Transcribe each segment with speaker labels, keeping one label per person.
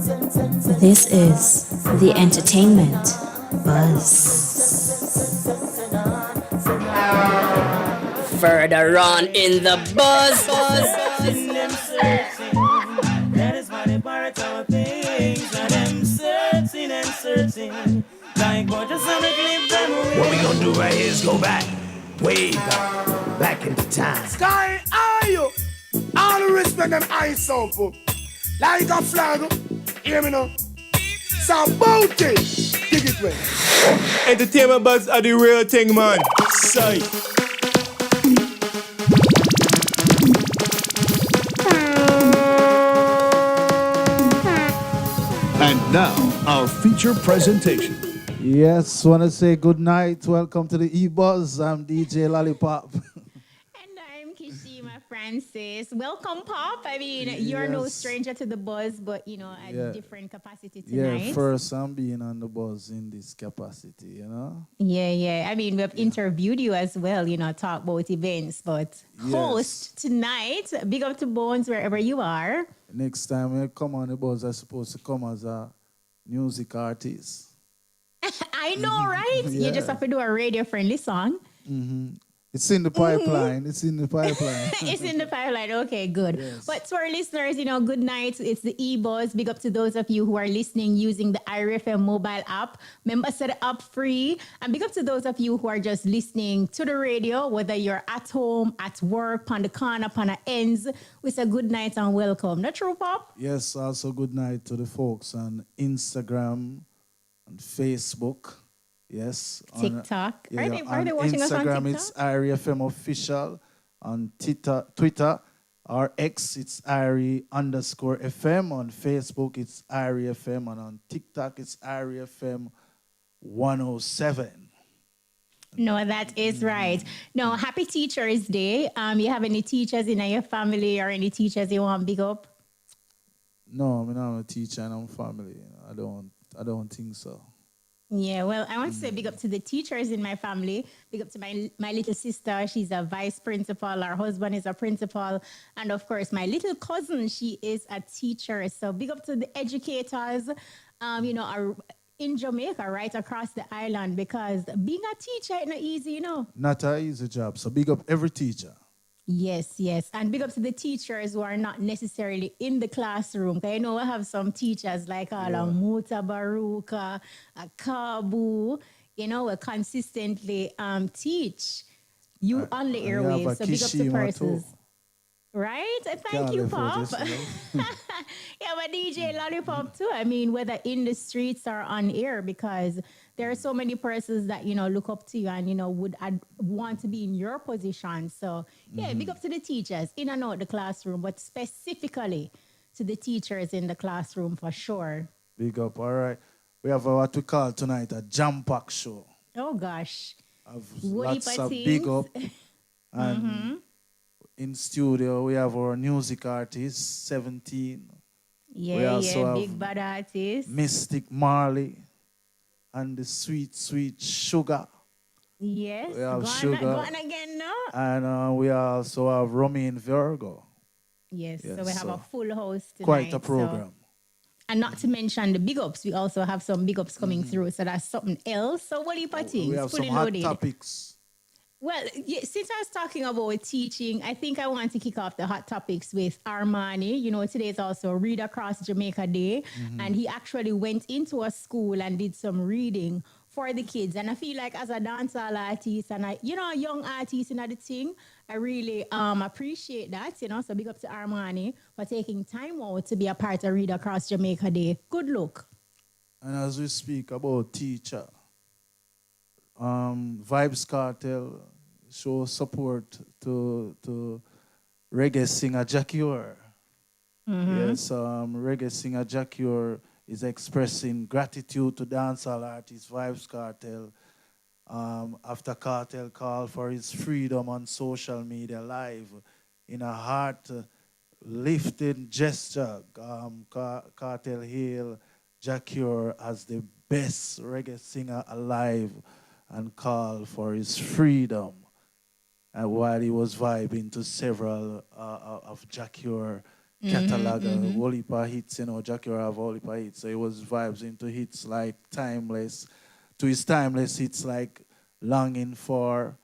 Speaker 1: This is the entertainment buzz.
Speaker 2: Further on in the buzz.
Speaker 3: That is why they part our things. Now them searching and searching. Like what just on a clip them away.
Speaker 4: What we gonna do right here is go back, way back into time.
Speaker 5: Sky, are you? All the respect them eyes so for. Like a flag, hear me now. Some bounty, dig it way.
Speaker 6: Entertainment buzz are the real thing, man. Sight.
Speaker 7: And now, our feature presentation.
Speaker 8: Yes, want to say good night. Welcome to the EBUZZ. I'm DJ Lollipop.
Speaker 9: And I'm Kishima Francis. Welcome, Pop. I mean, you're no stranger to the buzz, but, you know, at different capacity tonight.
Speaker 8: Yeah, first I'm being on the buzz in this capacity, you know?
Speaker 9: Yeah. I mean, we've interviewed you as well, you know, talk about events, but host tonight, big up to Bones wherever you are.
Speaker 8: Next time I come on the buzz, I'm supposed to come as a music artist.
Speaker 9: I know, right? You just have to do a radio-friendly song.
Speaker 8: It's in the pipeline. It's in the pipeline.
Speaker 9: It's in the pipeline. Okay, good.
Speaker 8: Yes.
Speaker 9: But to our listeners, you know, good night. It's the EBUZZ. Big up to those of you who are listening using the IRFM mobile app. Remember, set it up free. And big up to those of you who are just listening to the radio, whether you're at home, at work, on the corner, on the ends. We say good night and welcome. Not true, Pop?
Speaker 8: Yes, also good night to the folks on Instagram and Facebook. Yes.
Speaker 9: TikTok.
Speaker 8: On,
Speaker 9: Are they watching us on TikTok?
Speaker 8: Instagram, it's IRFM official. On Twitter, or X, it's IRI_FM. On Facebook, it's IRFM. And on TikTok, it's IRFM 107.
Speaker 9: No, that is right. No, happy Teachers Day. You have any teachers in your family or any teachers you want big up?
Speaker 8: No, I'm not a teacher and I'm family. I don't think so.
Speaker 9: Yeah, well, I want to say big up to the teachers in my family. Big up to my little sister. She's a vice principal. Her husband is a principal. And, of course, my little cousin, she is a teacher. So big up to the educators, you know, are in Jamaica, right across the island, because being a teacher is not easy, you know.
Speaker 8: Not an easy job. So big up every teacher.
Speaker 9: Yes. And big up to the teachers who are not necessarily in the classroom. Because I know I have some teachers like Muta Baruka, Kabu, you know, will consistently teach you on the airwaves. So big up to persons. Too. Right? Thank you, Pop. Yeah, but DJ Lollipop too. I mean, whether in the streets or on air, because there are so many persons that, you know, look up to you and, you know, would want to be in your position. So, yeah, big up to the teachers in and out the classroom, but specifically to the teachers in the classroom for sure.
Speaker 8: Big up. All right. We have what we call tonight a jam-pack show.
Speaker 9: Oh, gosh.
Speaker 8: Lots of big up. And in studio, we have our music artist, Sevanteen.
Speaker 9: We also have big bad artist.
Speaker 8: Mystic Marley. And the sweet Shuga.
Speaker 9: Yes.
Speaker 8: We have
Speaker 9: Shuga. Go on again, no?
Speaker 8: And we also have Romain Virgo.
Speaker 9: Yes, so we have a full house tonight.
Speaker 8: Quite a program.
Speaker 9: And not to mention the big ups. We also have some big ups coming through. So that's something else. So what are you putting?
Speaker 8: We have some hot topics.
Speaker 9: Well, since I was talking about teaching, I think I want to kick off the hot topics with Armani. You know, today is also Read Across Jamaica Day. And he actually went into a school and did some reading for the kids. And I feel like as a dancehall artist and a young artist in the thing, I really appreciate that, you know. So big up to Armani for taking time out to be a part of Read Across Jamaica Day. Good look.
Speaker 8: And as we speak about teacher, Vybz Kartel show support to reggae singer Jackie Orr. Yes, reggae singer Jackie Orr is expressing gratitude to dancehall artist Vybz Kartel after Kartel called for his freedom on social media live in a heart-lifting gesture. Kartel hailed Jackie Orr as the best reggae singer alive and called for his freedom. And while he was vibing to several of Jackie Orr catalog a whole heap of hits, Jackie have a whole heap of hits. So it was vibes into hits like Timeless, to his timeless hits like Longing For,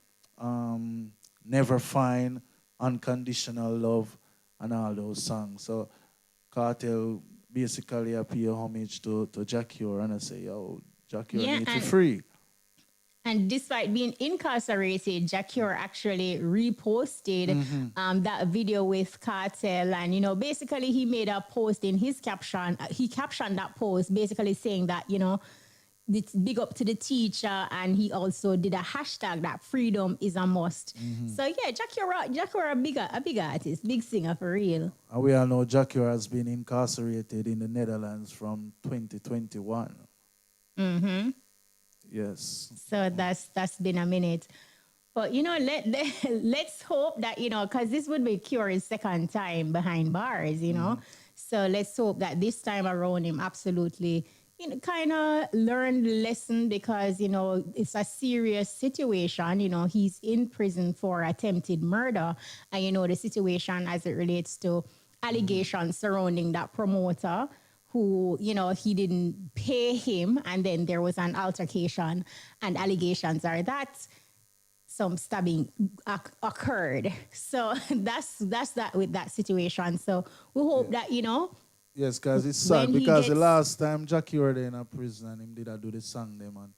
Speaker 8: Never Fine, Unconditional Love, and all those songs. So Cartel basically pay homage to Jackie and I say, yo, Jackie need to free.
Speaker 9: And despite being incarcerated, Jackie actually reposted that video with Cartel. And, basically he made a post in his caption. He captioned that post basically saying that, it's big up to the teacher. And he also did a hashtag that freedom is a must. So, yeah, Jackie a big artist, big singer for real.
Speaker 8: And we all know Jackie has been incarcerated in the Netherlands from 2021. Yes.
Speaker 9: So that's been a minute. But, let's hope that, because this would be Cure's second time behind bars, So let's hope that this time around him absolutely, kind of learn the lesson because, it's a serious situation. He's in prison for attempted murder. And, the situation as it relates to allegations surrounding that promoter who, he didn't pay him, and then there was an altercation, and allegations are that some stabbing occurred. So that's that with that situation. So we hope that,
Speaker 8: Yes, because it's sad, because the last time Jackie were there in a prison and him did do the song them and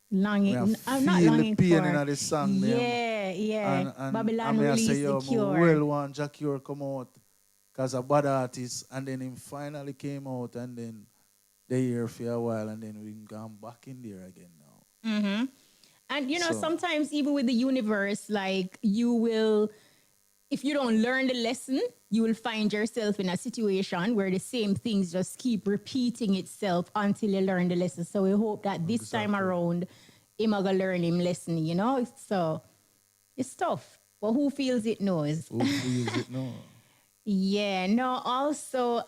Speaker 9: longing, I'm not
Speaker 8: feel
Speaker 9: longing
Speaker 8: the pain
Speaker 9: for
Speaker 8: in the song them.
Speaker 9: Yeah.
Speaker 8: And
Speaker 9: Babylon
Speaker 8: I
Speaker 9: released
Speaker 8: say,
Speaker 9: the Cure.
Speaker 8: well want Jackie come out because a bad artist, and then him finally came out, and then they here for a while, and then we gone back in there again now.
Speaker 9: And sometimes even with the universe, like you will, if you don't learn the lesson, you will find yourself in a situation where the same things just keep repeating itself until you learn the lesson. So we hope that this time around, him gonna learn him lesson, So it's tough, but who feels it knows.
Speaker 8: Who feels it knows.
Speaker 9: Yeah, no, also,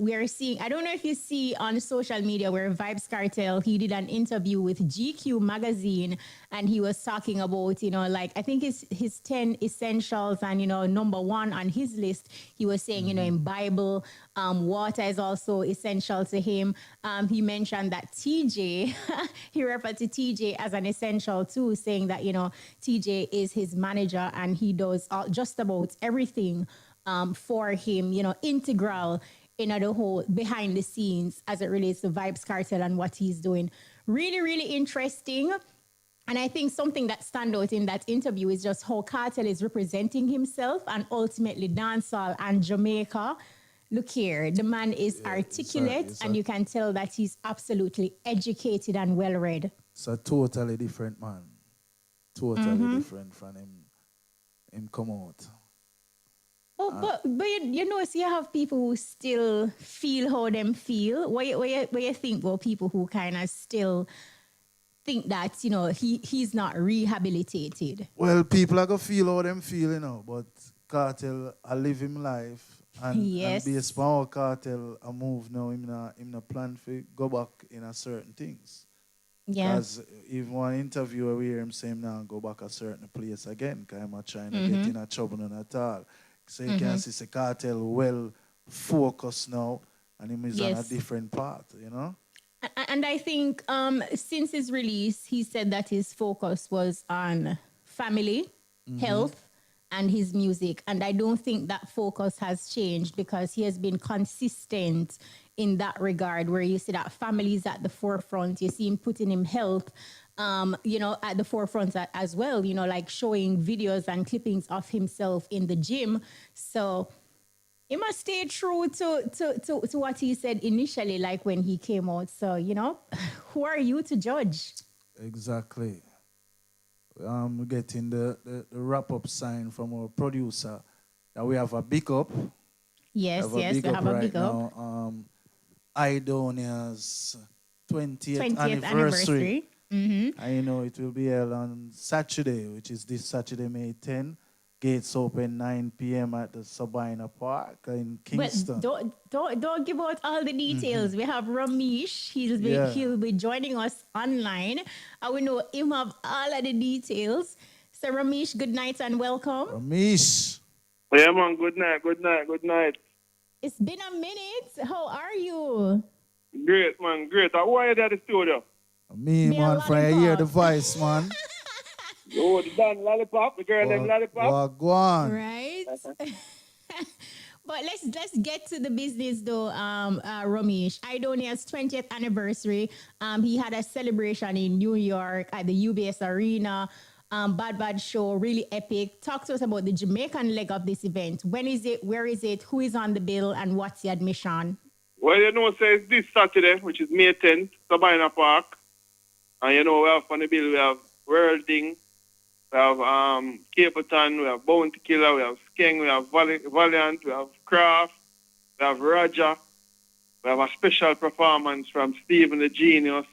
Speaker 9: we are seeing, I don't know if you see on social media where Vybz Kartel, he did an interview with GQ magazine, and he was talking about, I think his 10 essentials, and, number one on his list, he was saying, in Bible, water is also essential to him. He mentioned that TJ, he referred to TJ as an essential too, saying that, TJ is his manager and he does just about everything for him, integral in the whole behind the scenes as it relates to Vybz Kartel and what he's doing. Really, really interesting. And I think something that stand out in that interview is just how Kartel is representing himself and ultimately dancehall and Jamaica. Look here, the man is articulate and you can tell that he's absolutely educated and well-read.
Speaker 8: It's a totally different man. Totally different from him come out.
Speaker 9: But so you have people who still feel how them feel. What you think about people who kind of still think that, he's not rehabilitated?
Speaker 8: Well, people are going to feel how them feel, but Kartel, I live him life. And based on how Kartel, I move now, him not plan to go back in a certain things.
Speaker 9: Yeah.
Speaker 8: Because even one interview we hear him say him now go back a certain place again, because I'm not trying to get in a trouble none at all. So you can see the Kartel well focused now, and him is on a different path,
Speaker 9: And I think since his release, he said that his focus was on family, health, and his music. And I don't think that focus has changed because he has been consistent in that regard, where you see that family is at the forefront. You see him putting him health, at the forefront as well, like showing videos and clippings of himself in the gym. So he must stay true to what he said initially, like when he came out. So, who are you to judge?
Speaker 8: Exactly. We're getting the wrap-up sign from our producer that we have a big up.
Speaker 9: Yes, we have a big up.
Speaker 8: Now. Idonia's 20th anniversary. I it will be held on Saturday, which is this Saturday, May 10. Gates open 9 p.m. at the Sabina Park in Kingston.
Speaker 9: But don't give out all the details. We have Ramesh. He'll be joining us online. And we know him have all of the details. So Ramesh, good night and welcome.
Speaker 8: Ramesh.
Speaker 10: Yeah, man, good night.
Speaker 9: It's been a minute. How are you?
Speaker 10: Great, man, great. Who are you there at the studio?
Speaker 8: Me,
Speaker 9: Me a
Speaker 8: man, from hear the
Speaker 9: lollipop.
Speaker 8: voice, man.
Speaker 10: Oh, the Dan Lollipop, the girl named Lollipop.
Speaker 8: Go on.
Speaker 9: Right? But let's get to the business though, Ramesh. Idonia's 20th anniversary. He had a celebration in New York at the UBS Arena. Bad show, really epic. Talk to us about the Jamaican leg of this event. When is it? Where is it? Who is on the bill? And what's the admission?
Speaker 10: Well, you know, so it's this Saturday, which is May 10th, Sabina Park. And you know, we have on the bill, we have Worlding, we have Capleton, we have Bounty Killer, we have Skeng, we have Valiant, we have Craft, we have Roger, we have a special performance from Stephen the Genius.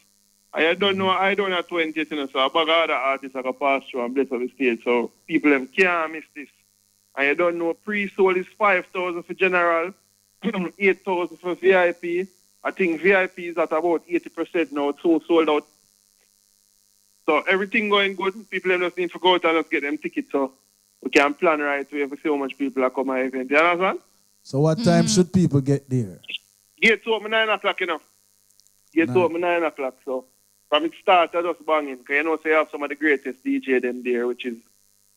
Speaker 10: I don't know, I don't have 20th, you know, so a bag of other artists I can pass through and bless up the stage. So people them can't miss this. And you don't know, pre-sold is 5,000 for general, 8,000 for VIP. I think VIP is at about 80% now, it's so sold out. So everything going good. People them just need to go out and just get them tickets so we can plan right way to see how much people are coming to the event. You understand?
Speaker 8: So what time should people get there?
Speaker 10: Gates open 9 o'clock, you know. Gates open 9 o'clock, so from it start, I just banging. Because you know, so you have some of the greatest DJ them there, which is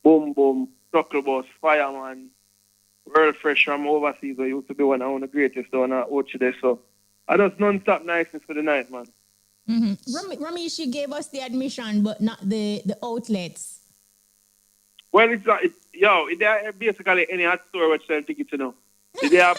Speaker 10: Boom Boom, Sucklebus, Fireman, World Fresh from overseas, who used to be one of the greatest down at Ochide. So I just non-stop niceness for the night, man.
Speaker 9: Ramesh, you gave us the admission, but not the outlets.
Speaker 10: Well, it's they are basically any hot store which sell tickets, you know. They are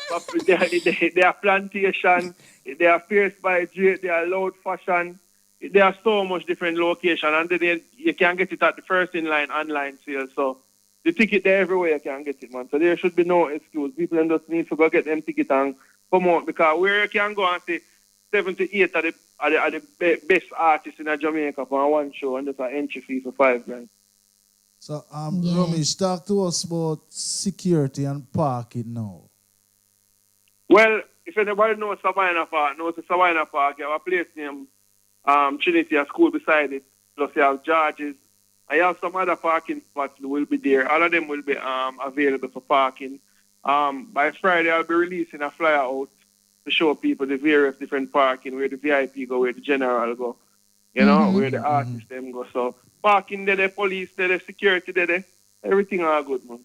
Speaker 10: Plantation, they are Fierce by J, they are Loud Fashion. There are so much different locations, and then you can get it at the first in line online sale. So the ticket there everywhere you can get it, man. So there should be no excuse. People just need to go get them ticket and come out, because where you can go and see 7 to 8 are the best artists in Jamaica for one show, and that's an entry fee for $5,000.
Speaker 8: So, Ramesh, talk to us about security and parking now.
Speaker 10: Well, if anybody knows Savannah Park, you have a place named Trinity, a school beside it. Plus you have George's. I have some other parking spots that will be there. All of them will be available for parking. By Friday, I'll be releasing a flyer out to show people the various different parking, where the VIP go, where the general go, you know, where the artists them go. So parking there, the police there, the security there, everything all good, man.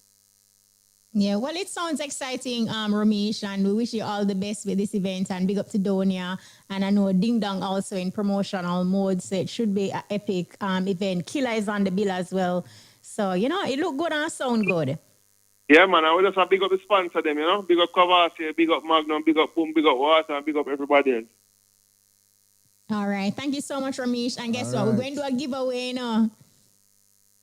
Speaker 9: Yeah, well, it sounds exciting, Ramesh, and we wish you all the best with this event, and big up to Idonia. And I know Ding Dong also in promotional mode, so it should be an epic event. Killer is on the bill as well. So, you know, it look good and sound good.
Speaker 10: Yeah, man, I will just have big up the sponsor them, you know. Big up Cavassier, big up Magnum, big up Boom, big up Water, and big up everybody else.
Speaker 9: All right. Thank you so much, Ramesh. And guess what? We're going to do a giveaway, you know.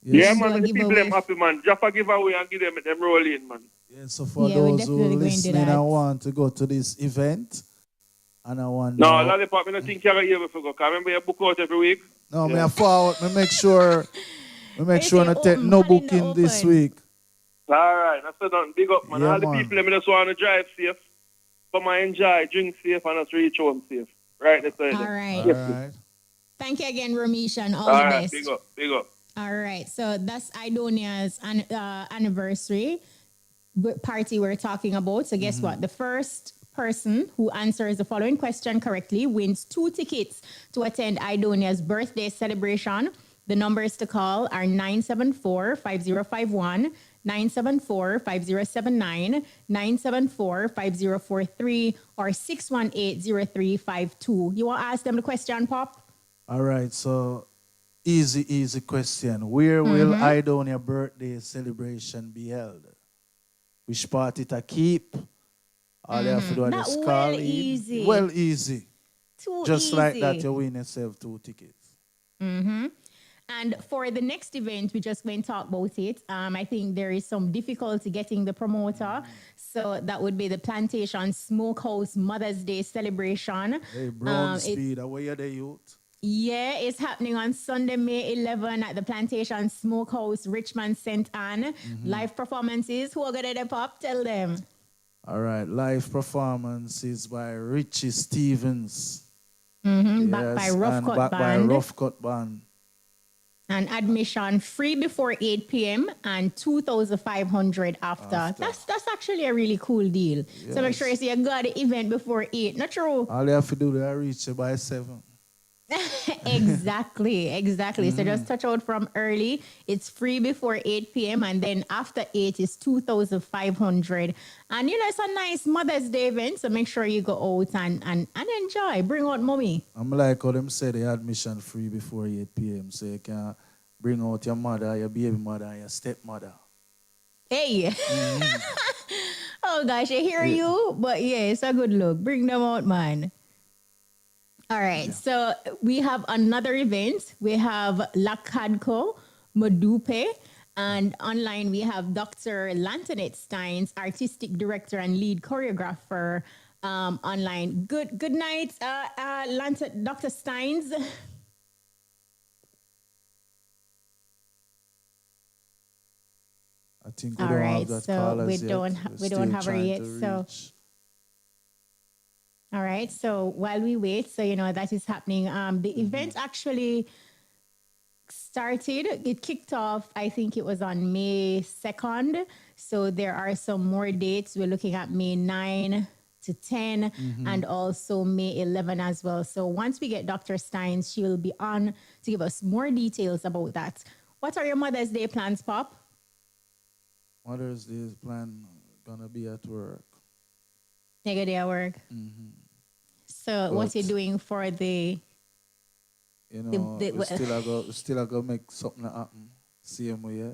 Speaker 10: Yes. Yeah, man, the people them happy, man. Drop a giveaway and give them roll in, man.
Speaker 8: Yeah, so for those who listening and want to go to this event, and I want...
Speaker 10: No, Lollipop, I don't think you're able to go. Because remember you book out every week?
Speaker 8: No, me forward. Me make sure not take no booking this week.
Speaker 10: All right, that's done. Big up, man.
Speaker 8: Yeah,
Speaker 10: all the people, let me just want to drive safe. Come and enjoy, drink safe, and just reach home safe. Right, that's it.
Speaker 9: All right.
Speaker 8: All right.
Speaker 9: Thank you again, Ramesh, and all the best.
Speaker 10: Big up.
Speaker 9: All right, so that's Idonia's anniversary party we're talking about. So guess what? The first person who answers the following question correctly wins 2 tickets to attend Idonia's birthday celebration. The numbers to call are 974-5051, 974-5079, 974-5043, or 618-0352. You want to ask them the question, Pop?
Speaker 8: All right, so easy question. Where will Idonia birthday celebration be held? Which party to keep? All you have to do is call
Speaker 9: easy.
Speaker 8: Well, easy. Just
Speaker 9: easy.
Speaker 8: like that, you win yourself 2 tickets.
Speaker 9: And for the next event, we're just going to talk about it. I think there is some difficulty getting the promoter. So that would be the Plantation Smokehouse Mother's Day celebration.
Speaker 8: Hey, Brown Speed, away are the youth?
Speaker 9: Yeah, it's happening on Sunday, May 11 at the Plantation Smokehouse, Richmond, St. Anne. Live performances. Who are going to pop? Tell them.
Speaker 8: All right, live performances by Richie Stevens.
Speaker 9: Backed by Rough Cut Band.
Speaker 8: Rough Cut Band.
Speaker 9: And admission free before 8 p.m. and 2,500 after. That's actually a really cool deal. So make sure you see you got the event before 8. Not true.
Speaker 8: All you have to do is reach it by 7.
Speaker 9: Exactly. So just touch out from early. It's free before 8 p.m. and then after 8 is 2,500. And it's a nice Mother's Day event. So make sure you go out and enjoy. Bring out mommy.
Speaker 8: I'm like how them say the admission free before 8 p.m. So you can bring out your mother, your baby mother, and your stepmother.
Speaker 9: Hey. Oh gosh, I hear you. But yeah, it's a good look. Bring them out, man. All right, so we have another event. We have Lacadco Modupe, and online we have Dr. Lantoinette Steins, artistic director and lead choreographer. Online. Good night, Dr. Steins.
Speaker 8: I think we don't have that call
Speaker 9: we
Speaker 8: as
Speaker 9: don't
Speaker 8: yet.
Speaker 9: we don't have her yet. So. All right. So while we wait, so that is happening. The event actually started. It kicked off. I think it was on May 2nd. So there are some more dates. We're looking at May 9 to 10 and also May 11 as well. So once we get Dr. Stein, she will be on to give us more details about that. What are your Mother's Day plans, Pop?
Speaker 8: Mother's Day is planned gonna be at work.
Speaker 9: Nigga day at work. So what you doing for the?
Speaker 8: We still go make something happen. Same way, yeah.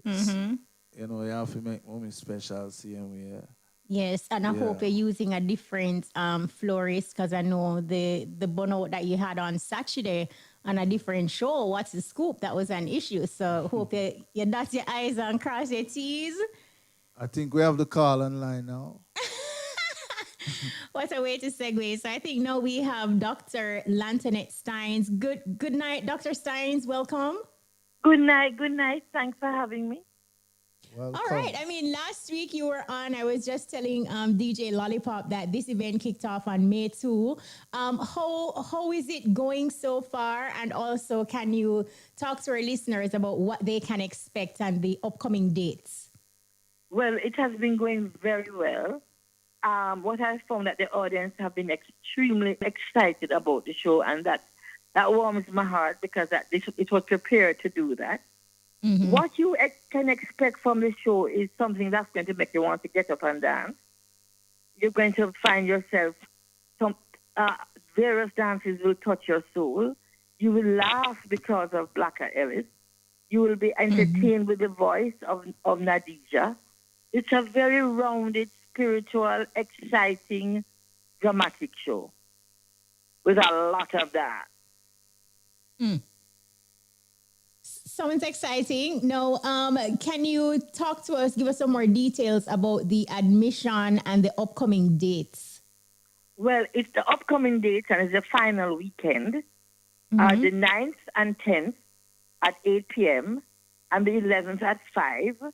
Speaker 8: You have to make mommy special. Same way, yeah.
Speaker 9: Yes, and I hope you're using a different florist because I know the burnout that you had on Saturday on a different show. What's the scoop? That was an issue. So hope you dot your I's and cross your T's.
Speaker 8: I think we have the call online now.
Speaker 9: What a way to segue. So I think now we have Dr. Lantoinette Steins. Good night, Dr. Steins. Welcome.
Speaker 11: Good night. Thanks for having me.
Speaker 8: Welcome.
Speaker 9: All right. I mean, last week you were on. I was just telling DJ Lollipop that this event kicked off on May 2. How is it going so far? And also, can you talk to our listeners about what they can expect and the upcoming dates?
Speaker 11: Well, it has been going very well. What I found that the audience have been extremely excited about the show, and that warms my heart because it was prepared to do that. What you can expect from the show is something that's going to make you want to get up and dance. You're going to find yourself some various dances will touch your soul. You will laugh because of Blacker Ellis. You will be entertained with the voice of Nadija. It's a very rounded, spiritual, exciting, dramatic show with a lot of that.
Speaker 9: Sounds exciting. Now, can you talk to us, give us some more details about the admission and the upcoming dates?
Speaker 11: Well, it's the upcoming dates and it's the final weekend. The 9th and 10th at 8 p.m. and the 11th at 5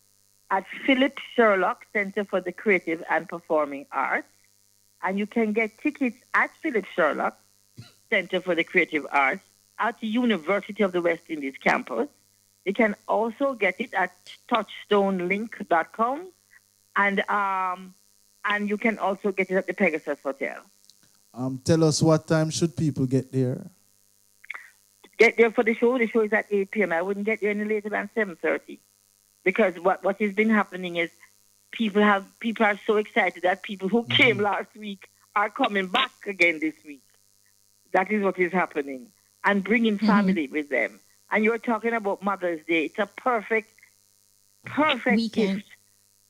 Speaker 11: at Philip Sherlock Center for the Creative and Performing Arts. And you can get tickets at Philip Sherlock Center for the Creative Arts at the University of the West Indies campus. You can also get it at touchstonelink.com and you can also get it at the Pegasus Hotel.
Speaker 8: Tell us what time should people get there?
Speaker 11: Get there for the show. The show is at 8 p.m. I wouldn't get there any later than 7:30 because what has been happening is people are so excited that people who came last week are coming back again this week. That is what is happening, and bringing family with them. And you're talking about Mother's Day. It's a perfect
Speaker 9: weekend
Speaker 11: gift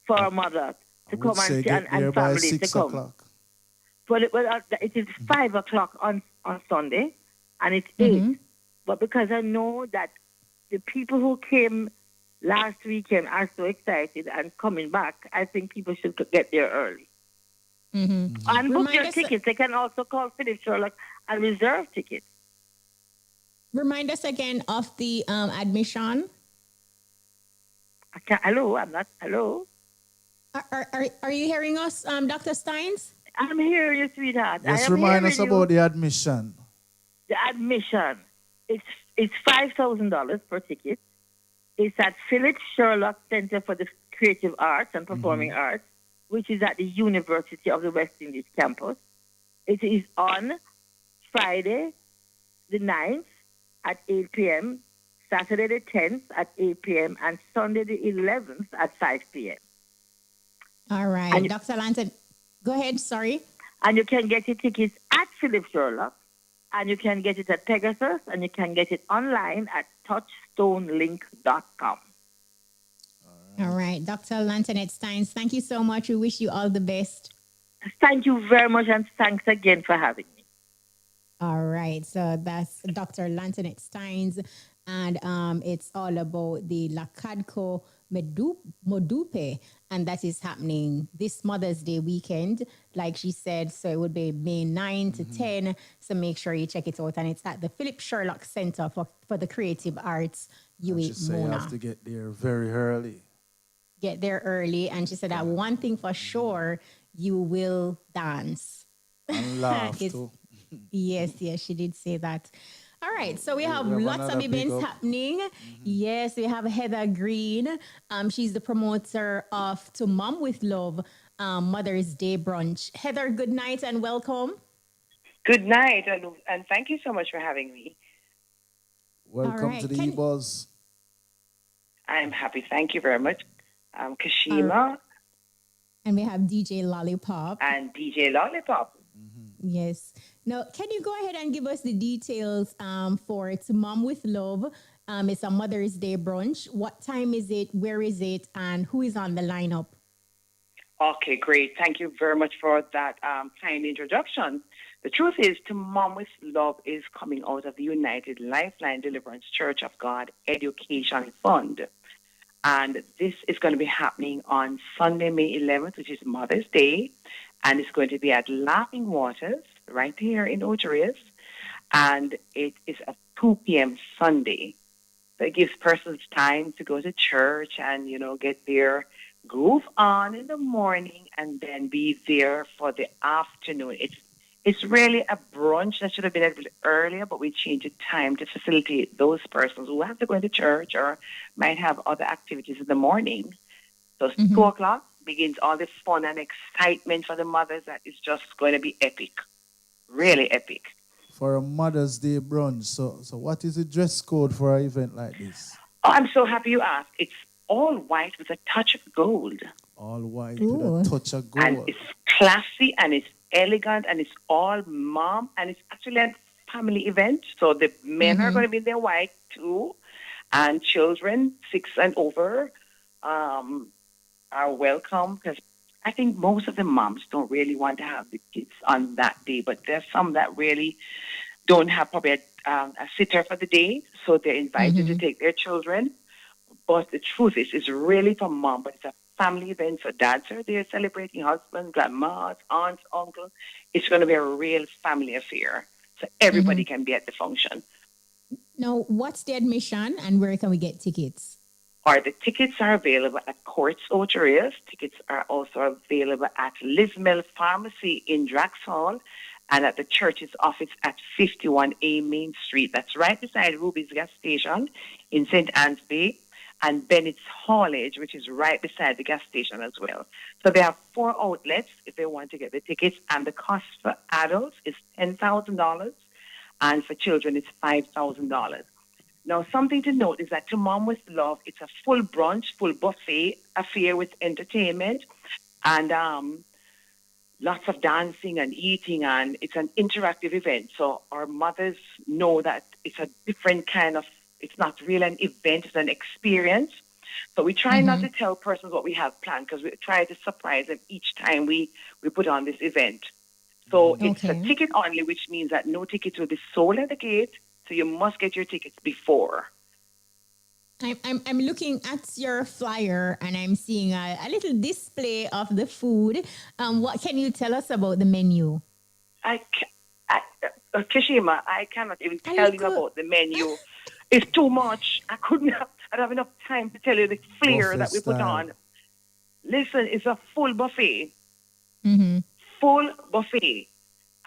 Speaker 11: for a mother to come and family to come.
Speaker 8: 6:00.
Speaker 11: Well, it is 5 o'clock on Sunday, and it's 8. But because I know that the people who came last weekend are so excited and coming back, I think people should get there early. And book your tickets. They can also call Philip Sherlock and reserve tickets.
Speaker 9: Remind us again of the admission.
Speaker 11: Hello, I'm not. Hello.
Speaker 9: Are you hearing us, Dr. Steins?
Speaker 11: I'm hearing you, sweetheart.
Speaker 8: Just remind us about the admission.
Speaker 11: The admission. It's $5,000 per ticket. It's at Philip Sherlock Center for the Creative Arts and Performing Arts, which is at the University of the West Indies campus. It is on Friday the 9th at 8 p.m., Saturday the 10th at 8 p.m., and Sunday the 11th at 5 p.m.
Speaker 9: All right. And Dr. Lanton, go ahead. Sorry.
Speaker 11: And you can get your tickets at Philip Sherlock, and you can get it at Pegasus, and you can get it online at touchstonelink.com.
Speaker 9: All right. Dr. Lantonette Steins, thank you so much. We wish you all the best.
Speaker 11: Thank you very much, and thanks again for having me.
Speaker 9: All right. So that's Dr. Lantonette Steins, and it's all about the Lacadco Modupe, and that is happening this Mother's Day weekend, like she said. So it would be May 9 to 10. So make sure you check it out, and it's at the Philip Sherlock Center for the Creative Arts. You
Speaker 8: have to get there very early.
Speaker 9: Get there early, and she said that one thing for sure, you will dance
Speaker 8: and laugh too.
Speaker 9: Yes, she did say that. All right, so we have lots of events happening. Yes, we have Heather Green. She's the promoter of To Mom with Love Mother's Day Brunch. Heather, good night and welcome.
Speaker 12: Good night, and thank you so much for having me.
Speaker 8: Welcome to the EBUZZ.
Speaker 12: I'm happy. Thank you very much. Kashima.
Speaker 9: And we have DJ Lollipop.
Speaker 12: And DJ Lollipop.
Speaker 9: Yes. Now, can you go ahead and give us the details for To Mom with Love? It's a Mother's Day brunch. What time is it? Where is it? And who is on the lineup?
Speaker 12: Okay, great. Thank you very much for that kind introduction. The truth is, To Mom with Love is coming out of the United Lifeline Deliverance Church of God Education Fund. And this is going to be happening on Sunday, May 11th, which is Mother's Day. And it's going to be at Laughing Waters, right here in Oteries. And it is at 2 p.m. Sunday. So it gives persons time to go to church and, get their groove on in the morning and then be there for the afternoon. It's really a brunch that should have been a little earlier, but we changed the time to facilitate those persons who have to go to church or might have other activities in the morning. So 2 o'clock begins all the fun and excitement for the mothers. That is just going to be epic, really epic.
Speaker 8: For a Mother's Day brunch, so what is the dress code for an event like this?
Speaker 12: Oh, I'm so happy you asked. It's all white with a touch of gold.
Speaker 8: All white with a touch of gold.
Speaker 12: And it's classy and it's elegant and it's all mom, and it's actually a family event. So the men are going to be in their white too, and children 6 and over are welcome, because I think most of the moms don't really want to have the kids on that day, but there's some that really don't have probably a sitter for the day, so they're invited to take their children. But the truth is, it's really for mom, but it's a family event. So dads are there celebrating, husbands, grandmas, aunts, uncles. It's going to be a real family affair, so everybody can be at the function.
Speaker 9: Now, what's the admission and where can we get tickets?
Speaker 12: The tickets are available at Courts Oteries. Tickets are also available at Lismel Pharmacy in Draxhall and at the church's office at 51A Main Street. That's right beside Ruby's gas station in St. Anne's Bay, and Bennett's Haulage, which is right beside the gas station as well. So they have 4 outlets if they want to get the tickets, and the cost for adults is $10,000, and for children it's $5,000. Now, something to note is that To Mom with Love, it's a full brunch, full buffet affair with entertainment and lots of dancing and eating, and it's an interactive event. So our mothers know that it's a different kind of, it's not really an event, it's an experience. So we try not to tell persons what we have planned, because we try to surprise them each time we put on this event. So it's a ticket only, which means that no tickets will be sold at the gate. So you must get your tickets before.
Speaker 9: I'm looking at your flyer and I'm seeing a little display of the food. What can you tell us about the menu?
Speaker 12: Kashima, I cannot even tell you about the menu. It's too much. I don't have enough time to tell you the flair that we put on. Listen, it's a full buffet. Full buffet.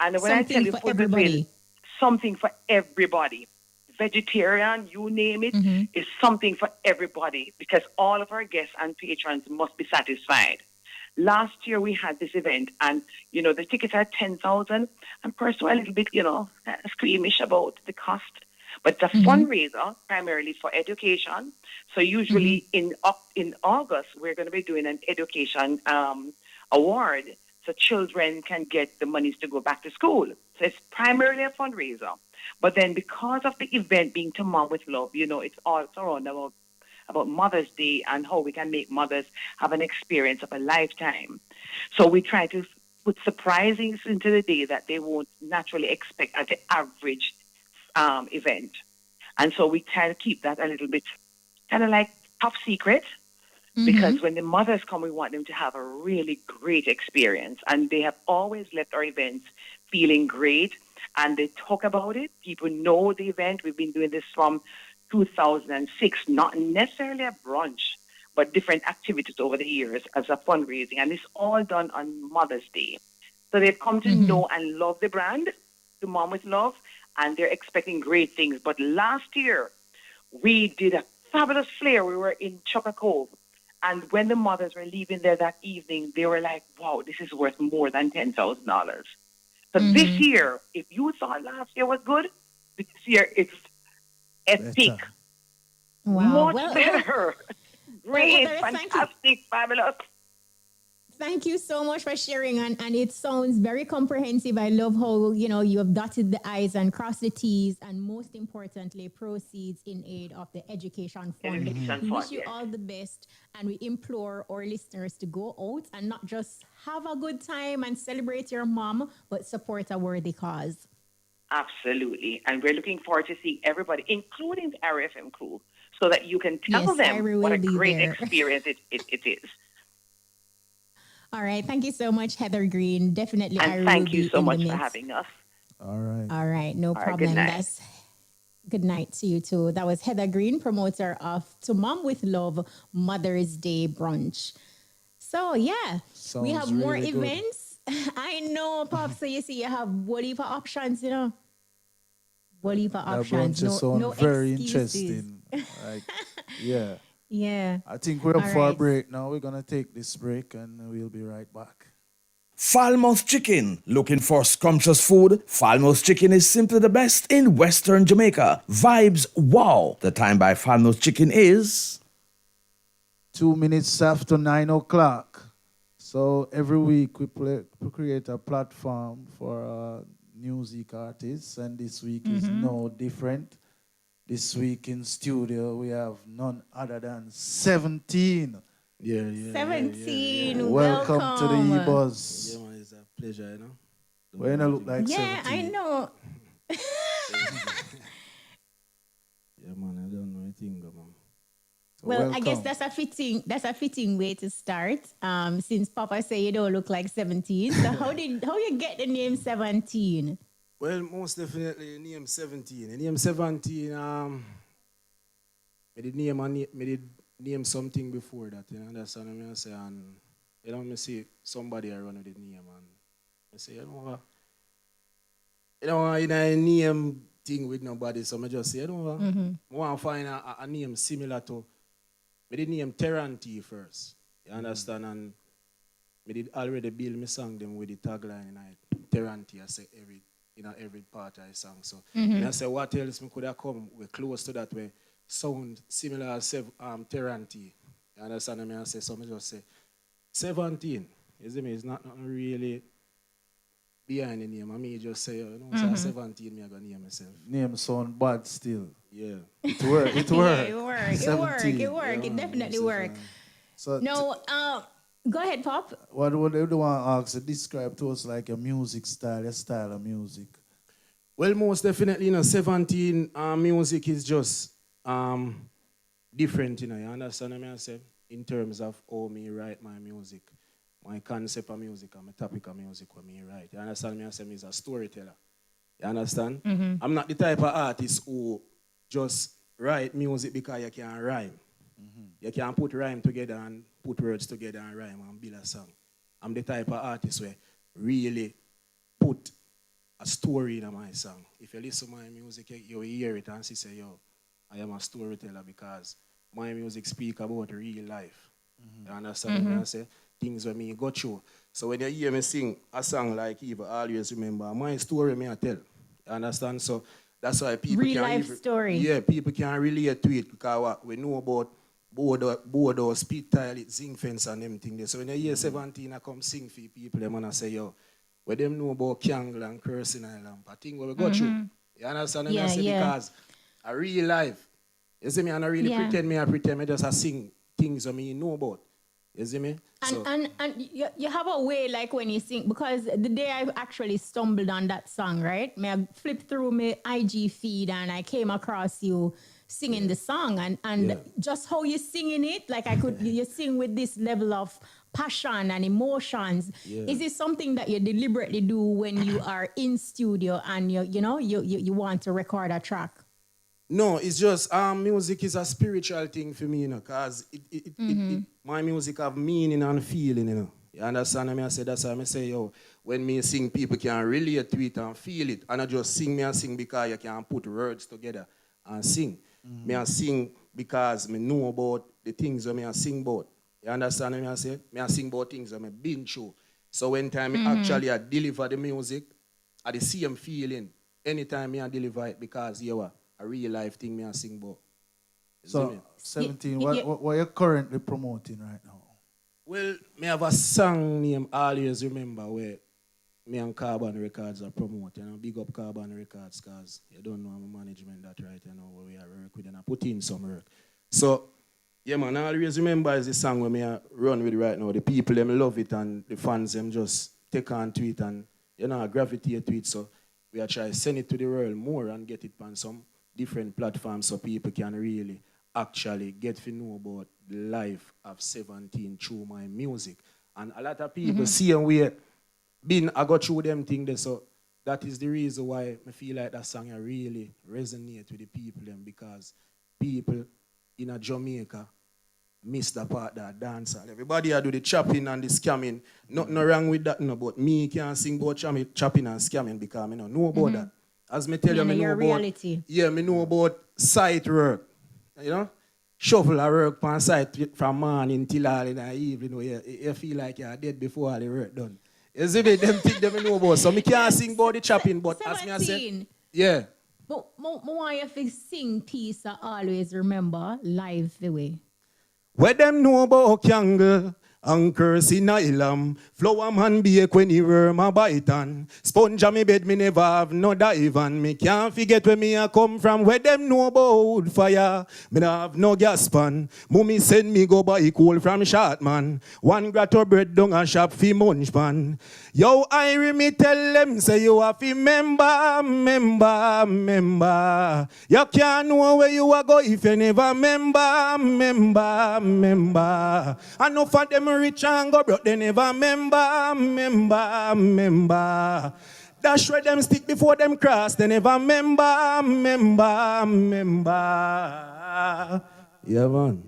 Speaker 12: And when I tell you full buffet, something for everybody. vegetarian, you name it, is something for everybody because all of our guests and patrons must be satisfied. Last year we had this event and, the tickets are 10,000 and personally a little bit, squeamish about the cost. But it's a fundraiser primarily for education. So usually in August, we're going to be doing an education award so children can get the monies to go back to school. So it's primarily a fundraiser. But then because of the event being To Mom with Love, it's all around about Mother's Day and how we can make mothers have an experience of a lifetime. So we try to put surprises into the day that they won't naturally expect at the average event. And so we try to keep that a little bit kind of like top secret because when the mothers come, we want them to have a really great experience. And they have always left our events feeling great. And they talk about it. People know the event. We've been doing this from 2006, not necessarily a brunch, but different activities over the years as a fundraising. And it's all done on Mother's Day. So they've come to know and love the brand, To Mom with Love, and they're expecting great things. But last year, we did a fabulous flair. We were in Chucka Cove. And when the mothers were leaving there that evening, they were like, wow, this is worth more than $10,000. So this year, if you thought last year was good, this year it's epic.
Speaker 9: Wow.
Speaker 12: Much better. Great, fantastic, fabulous.
Speaker 9: Thank you so much for sharing, and it sounds very comprehensive. I love how, you have dotted the I's and crossed the T's, and most importantly, proceeds in aid of the Education Fund. We wish you all the best, and we implore our listeners to go out and not just have a good time and celebrate your mom, but support a worthy cause.
Speaker 12: Absolutely, and we're looking forward to seeing everybody, including the RFM crew, so that you can tell them what a great experience it is.
Speaker 9: All right. Thank you so much, Heather Green. Definitely.
Speaker 12: And thank you so much for having us.
Speaker 8: All right.
Speaker 9: All right. No problem. Good night to you too. That was Heather Green, promoter of To Mom with Love Mother's Day Brunch. So, we have more events. I know, Pop. So you see, you have what heap of options, What heap of options.
Speaker 8: That brunch is very interesting. Yeah.
Speaker 9: Yeah.
Speaker 8: I think we're up for a break now. We're going to take this break and we'll be right back.
Speaker 4: Falmouth Chicken. Looking for scrumptious food? Falmouth Chicken is simply the best in Western Jamaica. Vibes, wow. The time by Falmouth Chicken is
Speaker 8: 2 minutes after 9 o'clock. So every week we create a platform for music artists, and this week is no different. This week in studio, we have none other than Sevanteen.
Speaker 13: Yeah.
Speaker 9: 17.
Speaker 8: Welcome to the EBUZZ.
Speaker 13: Yeah, man, it's a pleasure,
Speaker 8: Well, you don't look like 17.
Speaker 9: Yeah, I know.
Speaker 13: Yeah, man, I don't know anything, man.
Speaker 9: Well,
Speaker 8: welcome.
Speaker 9: I guess that's a fitting way to start. Since Papa say you don't look like 17. So how you get the name 17?
Speaker 13: Well, most definitely the name 17. The name 17, I did name something before that, that's what I say, and me see somebody I run with the name, and I say, I name thing with nobody, so I just say, I want to find a name similar to, I did name Terranti first, you understand, and I did already build my song them with the tagline, Terranti, I say every part I sang. So and I say, what else me could have come? We're close to that way. Sound similar as Terranti. You understand me? I say, so I just say 17. You see me? It's not really behind the name. I mean, just say, say 17, me I gonna name myself.
Speaker 8: Name sound bad still.
Speaker 13: Yeah.
Speaker 8: It worked. It
Speaker 9: worked.
Speaker 8: It
Speaker 9: It definitely worked.
Speaker 8: So
Speaker 9: go ahead, Pop.
Speaker 8: What do you want to ask? Describe to us like your music style, your style of music.
Speaker 13: Well, most definitely, 17 music is just different, you understand what I say? In terms of how me write my music, my concept of music and my topic of music when me write. You understand me? I say me is a storyteller. You understand? I'm not the type of artist who just write music because you can rhyme. You can put rhyme together and put words together and rhyme and build a song. I'm the type of artist where really put a story in my song, if if you listen to my music, you hear it and say, yo, I am a storyteller because my music speak about real life. You understand what I say? Things when me go through. So when you hear me sing a song like Eva, always remember my story me I tell. You understand? So that's why people
Speaker 9: real life story.
Speaker 13: Yeah, people can relate to it because what we know about border, speed tile, zinc fence and them things. So when you hear Sevanteen I come sing for people, them and say, yo, where them know about Kangle and Cursing Island, I think what we go through. You understand what I say? Because a real life. You see me, and I really pretend me just a sing things that me know about. You see me?
Speaker 9: And you have a way like when you sing, because the day I actually stumbled on that song, right? I flipped through my IG feed and I came across you singing the song and just how you singing it, like you sing with this level of passion and emotions. Is it something that you deliberately do when you are in studio and you want to record a track?
Speaker 13: No, it's just music is a spiritual thing for me, because my music have meaning and feeling, You understand me? I say that's why I say, yo, when me sing, people can relate to it and feel it. And I just sing because you can put words together and sing. Me I sing because me know about the things that me I sing about. You understand me? I say? Me I sing about things that me been through. So when time me actually I deliver the music, I the same feeling anytime me I deliver it because a real life thing me I sing about.
Speaker 8: So, Sevanteen, what are you currently promoting right now?
Speaker 13: Well, me have a song named Always Remember where me and Carbon Records are promoting. Big up Carbon Records because you don't know my management that right, where we are work with and I put in some work. So, yeah man, Always Remember is the song where me I run with right now. The people, them love it and the fans, them just take on to it and, gravitate to it. So, we are trying to send it to the world more and get it on some different platforms so people can really actually get to know about the life of Sevanteen through my music. And a lot of people see and we I go through them things, so that is the reason why I feel like that song really resonate with the people them, because people in Jamaica miss the part that dancer. Everybody do the chopping and the scamming. Nothing wrong with that, but me can't sing about chopping and scamming because I don't know about that. As me tell you, me know about
Speaker 9: reality.
Speaker 13: Yeah, me know about site work. Shuffle a work on site from morning till all in the evening. You feel like you're dead before all the work done. You see me, them things them know about. So me can't sing about the chopping, but as me I said, yeah.
Speaker 9: But I want you to sing piece I always remember live the way.
Speaker 13: Where them know about Kangle and Cursing Island, flower man bake when he worm a bite on. Sponge on me bed, me never have no dive on. Me can't forget where me a come from. Where them know about fire, me not have no gas pan. Mummy send me go buy coal from Shortman. One grotto bread down a shop fi munch pan. Yo, I me tell them say you have to remember. You can't know where you are go if you never remember. I know for them rich and go broke, they never remember. That's where them stick before them cross, they never remember. Yeah, man.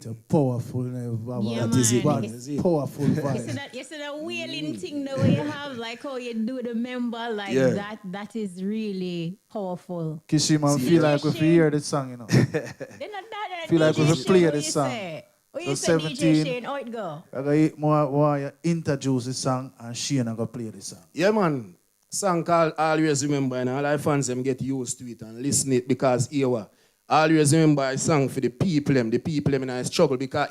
Speaker 8: You're powerful.
Speaker 9: Yeah,
Speaker 8: that is it. Powerful voice.
Speaker 9: You see that wailing thing the way you have, like how you do the member, like that is really powerful.
Speaker 8: Kishima, feel like if you hear this song, feel like if you play this song.
Speaker 9: What you say, DJ Shane, how it go?
Speaker 8: I want to introduce this song and Shane going to play this song.
Speaker 13: Yeah, man. Song called Always Remember, and all our fans them get used to it and listen it because always remember I song for the people in a struggle because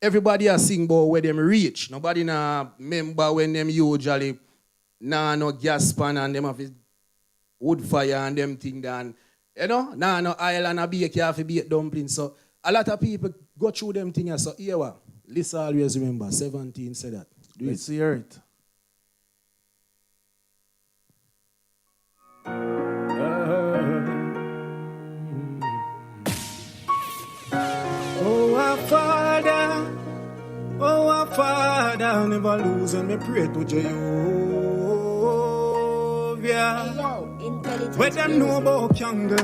Speaker 13: everybody has sing about where them reach. Nobody na remember when them usually no gas pan and them have wood fire and them thing done. No island a bake, you have to bake dumplings. So a lot of people go through them things. So listen, always remember. Sevanteen said that.
Speaker 8: Let's hear it.
Speaker 13: Oh, our Father, never lose and me pray to Jehovah. Where them know about Kangle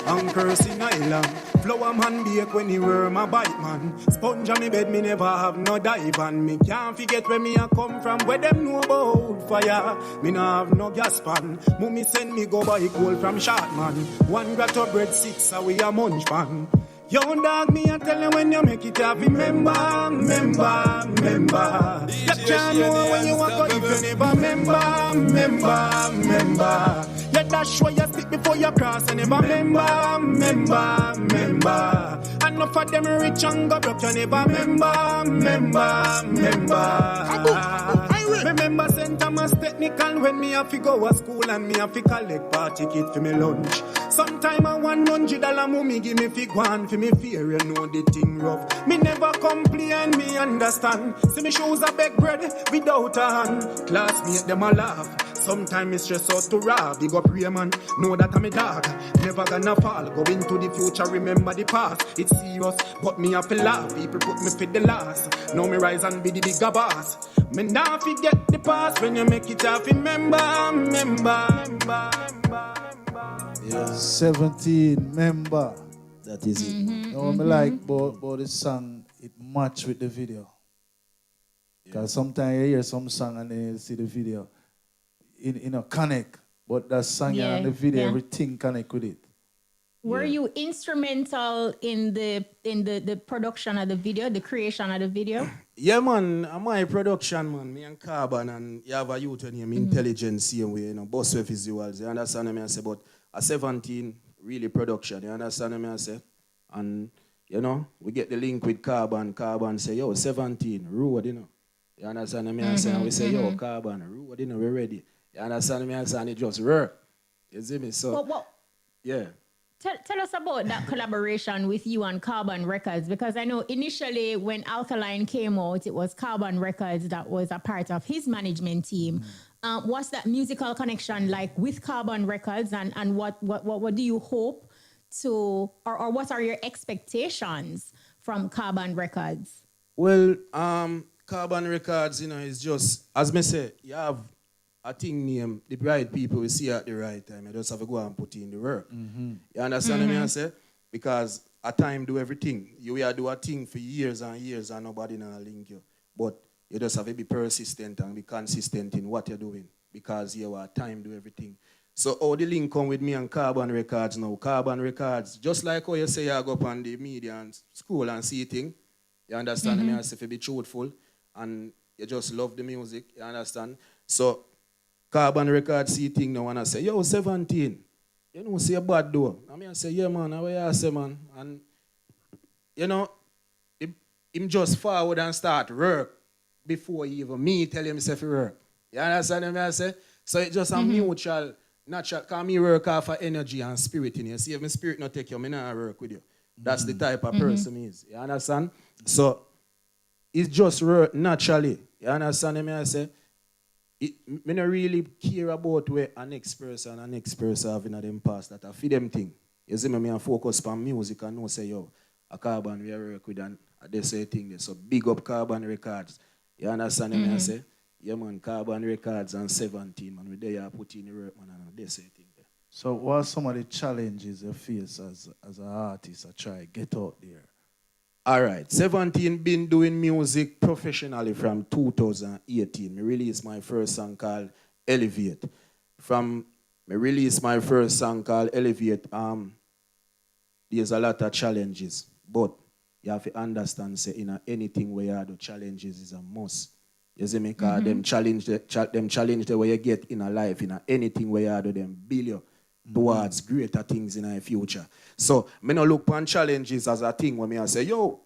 Speaker 14: and cursing island. Flower man bake when he wear my bite man. Sponge on me bed, me never have no dive and me can't forget where me a come from, where them know about fire. Me no have no gas pan. Mummy send me go buy gold from short man. One grat of bread, 6 away a munch pan. Yo dog, me a tell you when you make it up, remember. You can't know when you walk out if you never remember. You dash where you stick before you cross and never remember. Enough of them rich and go broke, you never remember. Remember St. Thomas Technical when me have to go to school and me have to collect party kit for me lunch. Sometime a $100 mommy give me fig one for me fear, you know the thing rough. Me never complain, me understand. See me shoes a beg bread without a hand. Classmate them a laugh. Sometimes me stress out to rob. Big up Raymond, know that I'm a dog. Never gonna fall, go into the future, remember the past. It's serious, but me have to laugh. People put me for the last. Now me rise and be the bigger boss. Me now forget the past when you make it up, remember.
Speaker 8: Yeah, 17 member.
Speaker 13: That is it.
Speaker 8: You know what I like about this song, it match with the video. Because sometimes you hear some song and then you see the video. In a connect, but that song and the video, everything connect with it.
Speaker 9: Were you instrumental in the production of the video, the creation of the video?
Speaker 13: Yeah, man. My production, man. Me and Carbon and you have a youth name, Intelligence, same way, you know, boss with visuals. You understand what I say? But a 17, really production. You understand what I say? And, you know, we get the link with Carbon. Carbon say, yo, 17, road, you know. You understand what I say? And we say, yo, Carbon, road, you know, we're ready. You understand what I say? And it just work. You see me? So, yeah.
Speaker 9: Tell us about that collaboration with you and Carbon Records, because I know initially when Alkaline came out, it was Carbon Records that was a part of his management team. What's that musical connection like with Carbon Records, and what do you hope to, or what are your expectations from Carbon Records?
Speaker 13: Well, Carbon Records, you know, is just, as me say, you have a thing name, the right people we see at the right time. You just have to go and put in the work. You understand what I say? Because a time do everything. You will do a thing for years and years and nobody not link you. But you just have to be persistent and be consistent in what you're doing. Because you have time do everything. So all the link come with me and Carbon Records now. Carbon Records, just like how you say you go up on the media and school and see thing. You understand me? I say if you be truthful and you just love the music. You understand? So Carbon Records see thing now and I say, yo, 17. You know, say a bad door. I mean, I say, yeah, man, how you say, man? And, you know, him just forward and start work before even me tell him to work. You understand what I say? So it's just a mutual, natural, because me work off of energy and spirit in you. See, if my spirit not take you, I not work with you. That's the type of person he is. You understand? So it's just work naturally. You understand what I say? I don't really care about where a next person have in them past that I feed them thing. You see me, I focus on music and know say, yo, a Carbon we work with and they say thing there. So big up Carbon Records. You understand what I say? Yeah, man, Carbon Records and 17, man. We there put in the work, man, and they say thing there.
Speaker 8: So what are some of the challenges you face as an artist? I try get out there.
Speaker 13: All right, 17 been doing music professionally from 2018. Me released my first song called Elevate. There's a lot of challenges, but you have to understand, say, in anything where you do challenges is a must. You see me, because them challenge the way you get in a life, in anything where you do them build you towards greater things in the future. So, me no look upon challenges as a thing when I say, yo,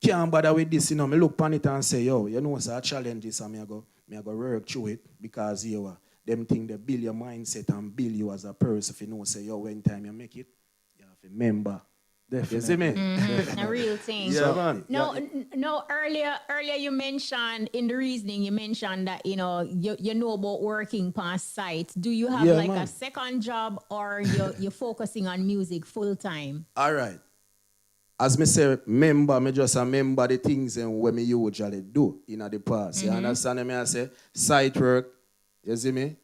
Speaker 13: can't bother with this, you know. Me look upon it and say, yo, you know, it's a challenges, and me go work through it, because you them thing they build your mindset and build you as a person. If you know, say, yo, when time you make it, you have to remember.
Speaker 8: Definitely.
Speaker 13: You see me?
Speaker 9: A real thing.
Speaker 13: Yeah, man.
Speaker 9: No. Earlier you mentioned in the reasoning, you mentioned that you know about working past sites. Do you have a second job, or you're focusing on music full time?
Speaker 13: All right. As me say, me just remember the things when me usually do in the past. You understand me? I say site work, you see me,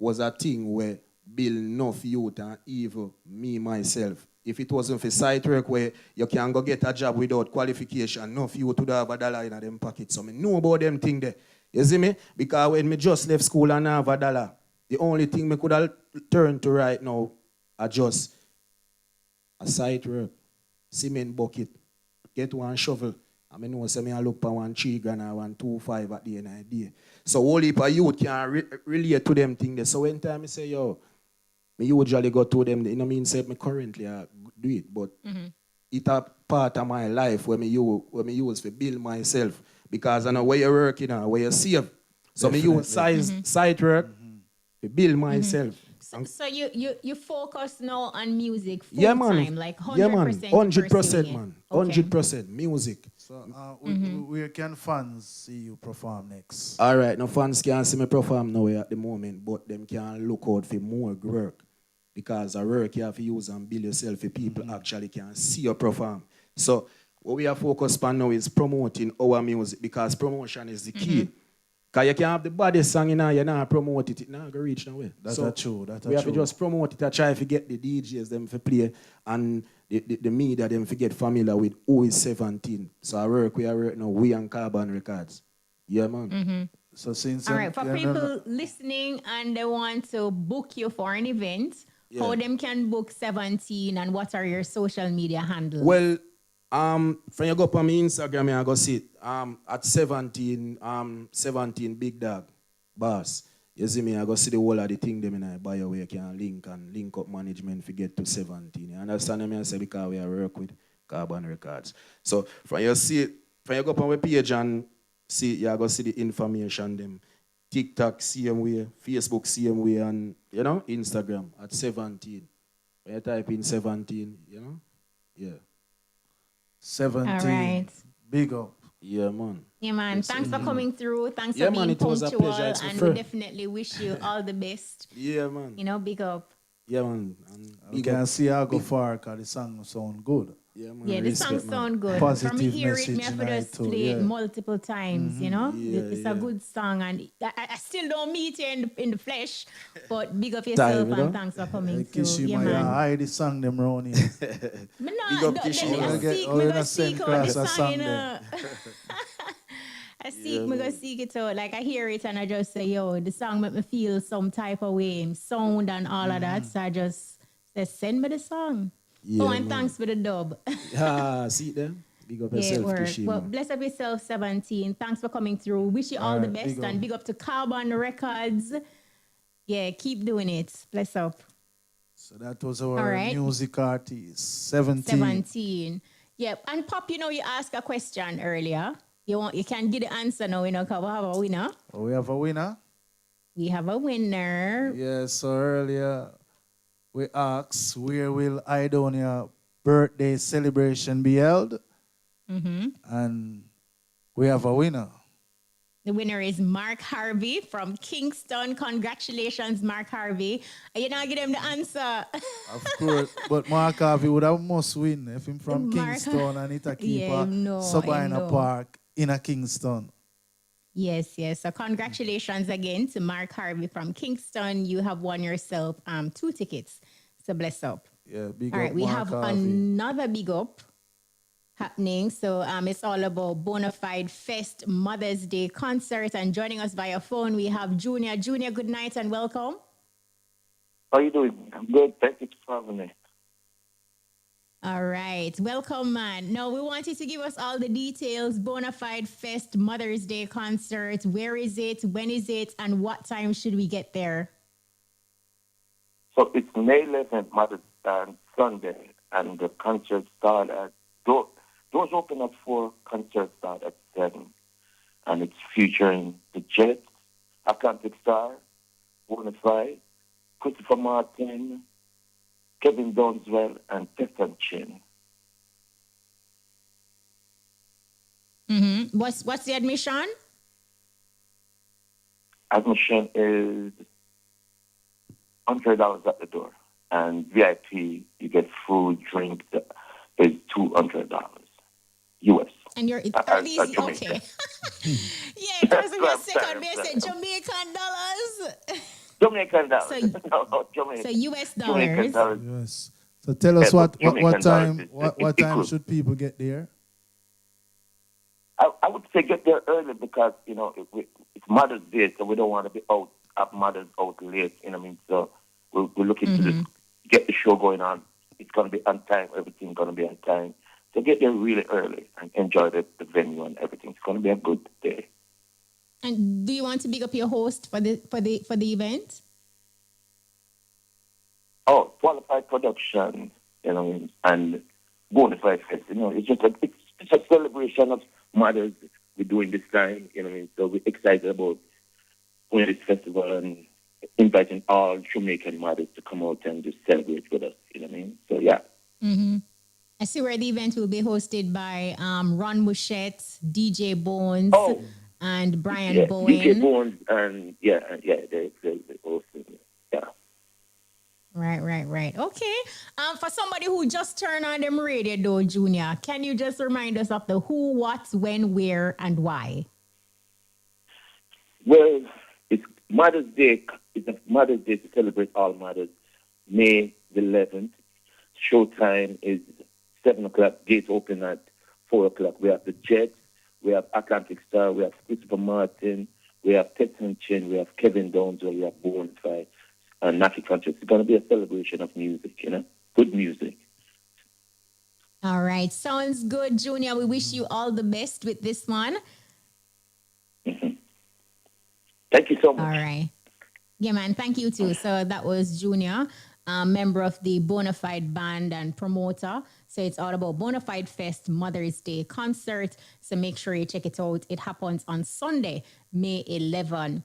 Speaker 13: was a thing where build enough youth and even me myself. If it wasn't for site work where you can go get a job without qualification, enough youth would have a dollar in them pockets. So I know about them thing there. You see me? Because when me just left school and have a dollar, the only thing me could have turned to right now are just a site work, cement bucket, get one shovel. I mean, say me I look for 1 3 grand or 1 2 5 at the end of the day. So all heap of youth can relate to them thing there. So when time I say, yo, me usually go to them, you know what I mean, say me currently I do it, but it's a part of my life where me use to build myself. Because I know where you're working and where you save. So me use site work to build myself.
Speaker 9: So you focus now on music full
Speaker 13: Yeah, man.
Speaker 9: time, like 100%.
Speaker 13: Yeah, man. 100%, man.
Speaker 9: Okay.
Speaker 13: 100% music.
Speaker 8: So where can fans see you perform next?
Speaker 13: All right, no fans can't see me perform nowhere at the moment, but them can look out for more work. Because the work you have to use and build yourself for people actually can see you perform. So what we are focused on now is promoting our music because promotion is the key. Because you can have the baddest song in you not promote it, not go reach nowhere.
Speaker 8: That's true.
Speaker 13: We have to just promote it and try to get the DJs them to play and the media them to get familiar with who is Sevanteen. So we are working now, we and Carbon Records. Yeah, man.
Speaker 8: So since
Speaker 9: all right, for people listening and they want to book you for an event, how them can book Sevanteen and what are your social media handles?
Speaker 13: Well, when you go up on my Instagram, I go see it. At Sevanteen Big Dog Boss. You see me, I go see the whole of the thing them in my bio where you can link up management to get to Sevanteen. You understand me? I say because we are work with Carbon Records. So when you go up on my page and see it, you go see the information them. TikTok same way, Facebook same way, and Instagram at Sevanteen. When you type in Sevanteen, yeah.
Speaker 8: 17.
Speaker 9: All right.
Speaker 8: Big up.
Speaker 13: Yeah, man.
Speaker 9: Yeah, man. Thanks for coming through. Thanks for being punctual. And we definitely wish you all the best.
Speaker 13: Yeah, man.
Speaker 9: Big up.
Speaker 13: Yeah, man.
Speaker 8: You can see I go far because the song sound good.
Speaker 13: Yeah, man.
Speaker 9: Yeah, the song sound good.
Speaker 8: Positive
Speaker 9: From hear it, me
Speaker 8: message
Speaker 9: have to just play it multiple times, It's a good song. And I still don't meet you in the flesh, but big up yourself and thanks for coming through. Yeah, man.
Speaker 8: I the song them round here.
Speaker 9: Big up Kishima. I seek, me go seek it out. Like I hear it and I just say, yo, the song make me feel some type of way, sound and all of that. So I just say, send me the song.
Speaker 13: Yeah,
Speaker 9: and thanks for the dub.
Speaker 13: See them? Big up yourself, Kishima.
Speaker 9: Well, bless up yourself, Sevanteen. Thanks for coming through. Wish you all the best and big up to Carbon Records. Yeah, keep doing it. Bless up.
Speaker 8: So that was our music artist, 17.
Speaker 9: Yep. And Pop, you asked a question earlier. You can get the answer now, because we have a winner.
Speaker 8: Oh, we have a winner?
Speaker 9: We have a winner.
Speaker 8: Yes, so earlier we asked, where will Idonia birthday celebration be held? And we have a winner.
Speaker 9: The winner is Mark Harvey from Kingston. Congratulations, Mark Harvey. You now give him the answer.
Speaker 8: Of course, but Mark Harvey would have must win if him from Kingston and it a keep Sabina Park in a Kingston.
Speaker 9: Yes. So congratulations again to Mark Harvey from Kingston. You have won yourself 2 tickets. So bless up.
Speaker 8: Yeah, big
Speaker 9: all
Speaker 8: up.
Speaker 9: Right, we
Speaker 8: Mark
Speaker 9: have
Speaker 8: Harvey.
Speaker 9: another big up happening. So it's all about Bonafide Fest Mother's Day concert. And joining us via phone, we have Junior. Junior, good night and welcome.
Speaker 15: How you doing? I'm good. Thank you for having me.
Speaker 9: All right. Welcome, man. Now, we want you to give us all the details. Bonafide Fest Mother's Day concert. Where is it? When is it? And what time should we get there?
Speaker 15: So it's May 11th, Mother's Sunday, and the concert start at, doors open at 4, concert start at 7. And it's featuring the Jets, Atlantic Star, Bonafide, Christopher Martin, Kevin Donswell, and Teston Chin.
Speaker 9: What's the admission?
Speaker 15: Admission is $100 at the door. And VIP, you get food, drink, is $200 US.
Speaker 9: And you're these okay. Yeah, because of your second base, Jamaican dollars.
Speaker 15: Jamaican dollars.
Speaker 9: So,
Speaker 15: No, Jamaican.
Speaker 9: so US
Speaker 15: Jamaican
Speaker 9: dollars.
Speaker 15: dollars.
Speaker 8: Yes. So tell us
Speaker 15: Yeah,
Speaker 8: what
Speaker 15: Jamaican dollars
Speaker 8: time
Speaker 15: is
Speaker 8: what time
Speaker 15: equal.
Speaker 8: should people get there?
Speaker 15: I would say get there early because, you know, it's Mother's Day, so we don't want to be out at Mother's out late, you know what I mean? So we're looking to just get the show going on. It's going to be on time. Everything's going to be on time. So get there really early and enjoy the venue and everything. It's going to be a good day.
Speaker 9: And do you want to big up your host for the event?
Speaker 15: Oh, Qualified Production, you know what I mean? And Bonafide Fest, you know, it's a celebration of mothers we're doing this time, you know what I mean? So we're excited about going to this festival and inviting all Jamaican mothers to come out and just celebrate with us, you know what I mean? So yeah.
Speaker 9: I see where the event will be hosted by Ron Mouchette, DJ Bones, and Brian Bowen.
Speaker 15: DJ Bones and they're hosting. Yeah.
Speaker 9: Right. Okay. For somebody who just turned on them radio though, Junior, can you just remind us of the who, what, when, where, and why?
Speaker 15: Well, it's Mother's Day. It's a Mother's Day to celebrate all mothers. May the 11th. Showtime is 7 o'clock. Gates open at 4 o'clock. We have the Jets. We have Atlantic Star. We have Christopher Martin. We have Texan Chin. We have Kevin Downswell. We have Bonafide and Naki Country. It's going to be a celebration of music, you know, good music.
Speaker 9: All right. Sounds good, Junior. We wish you all the best with this one.
Speaker 15: Thank you so much.
Speaker 9: All right. Yeah, man. Thank you too. So that was Junior, member of the Bonafide band and promoter. So it's all about Bonafide Fest Mother's Day concert. So make sure you check it out. It happens on Sunday, May 11.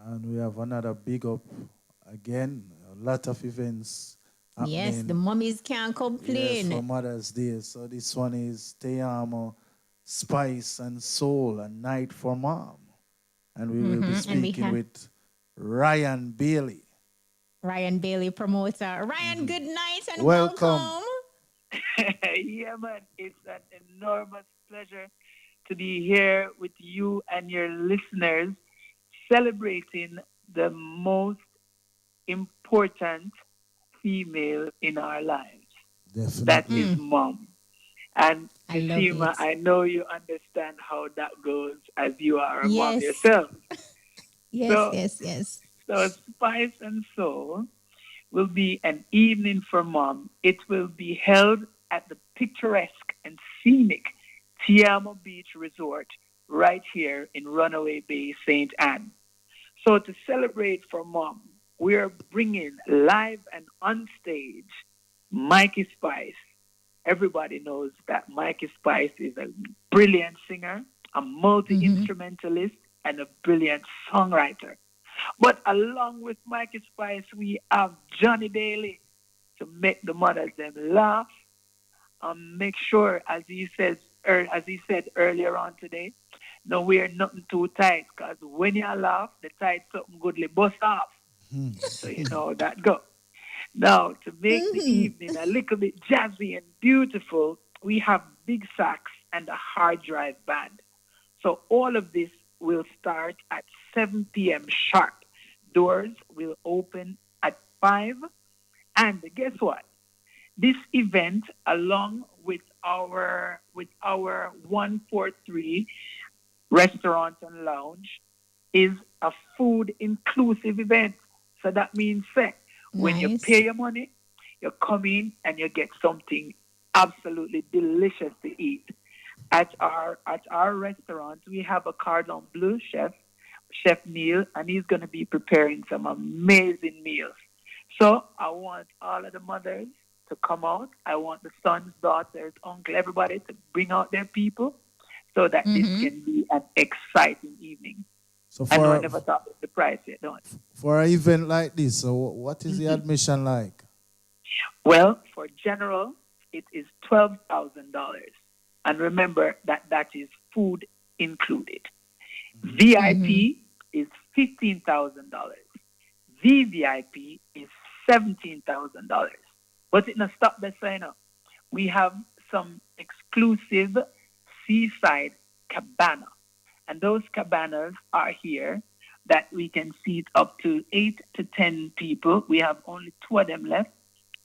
Speaker 8: And we have another big up again. A lot of events happening.
Speaker 9: Yes, the mummies can't complain.
Speaker 8: Yes, for Mother's Day. So this one is Tama Spice and Soul, a night for mom. And we will be speaking with Ryan Bailey.
Speaker 9: Ryan Bailey, promoter. Ryan, good night and
Speaker 8: welcome.
Speaker 16: Yeah, man. It's an enormous pleasure to be here with you and your listeners celebrating the most important female in our lives.
Speaker 8: Definitely.
Speaker 16: That is mom. And
Speaker 9: Fatima,
Speaker 16: I know you understand how that goes as you are a mom yourself.
Speaker 9: Yes.
Speaker 16: So Spice and Soul will be an evening for mom. It will be held at the picturesque and scenic Tiamo Beach Resort right here in Runaway Bay, St. Anne. So to celebrate for mom, we're bringing live and on stage Mikey Spice. Everybody knows that Mikey Spice is a brilliant singer, a multi-instrumentalist, and a brilliant songwriter. But along with Mikey Spice, we have Johnny Daly to make the mothers them laugh. Make sure, as he said earlier on today, no wear nothing too tight, because when you laugh, the tight something goodly bust off. So you know that go. Now, to make the evening a little bit jazzy and beautiful, we have big sax and a hard drive band. So all of this will start at 7 p.m. sharp. Doors will open at 5. And guess what? This event, along with our 143 restaurant and lounge, is a food inclusive event. So that means when you pay your money, you come in and you get something absolutely delicious to eat. At our restaurant, we have a cordon bleu chef, Chef Neil, and he's going to be preparing some amazing meals. So I want all of the mothers to come out. I want the sons, daughters, uncle, everybody to bring out their people so that this can be an exciting evening.
Speaker 8: So
Speaker 16: I know I never thought of the price yet, don't I?
Speaker 8: For an event like this, so what is the admission like?
Speaker 16: Well, for general, it is $12,000. And remember that is food included. VIP is $15,000. VVIP is $17,000. But it not stop the sign up. We have some exclusive seaside cabana. And those cabanas are here that we can seat up to 8 to 10 people. We have only 2 of them left.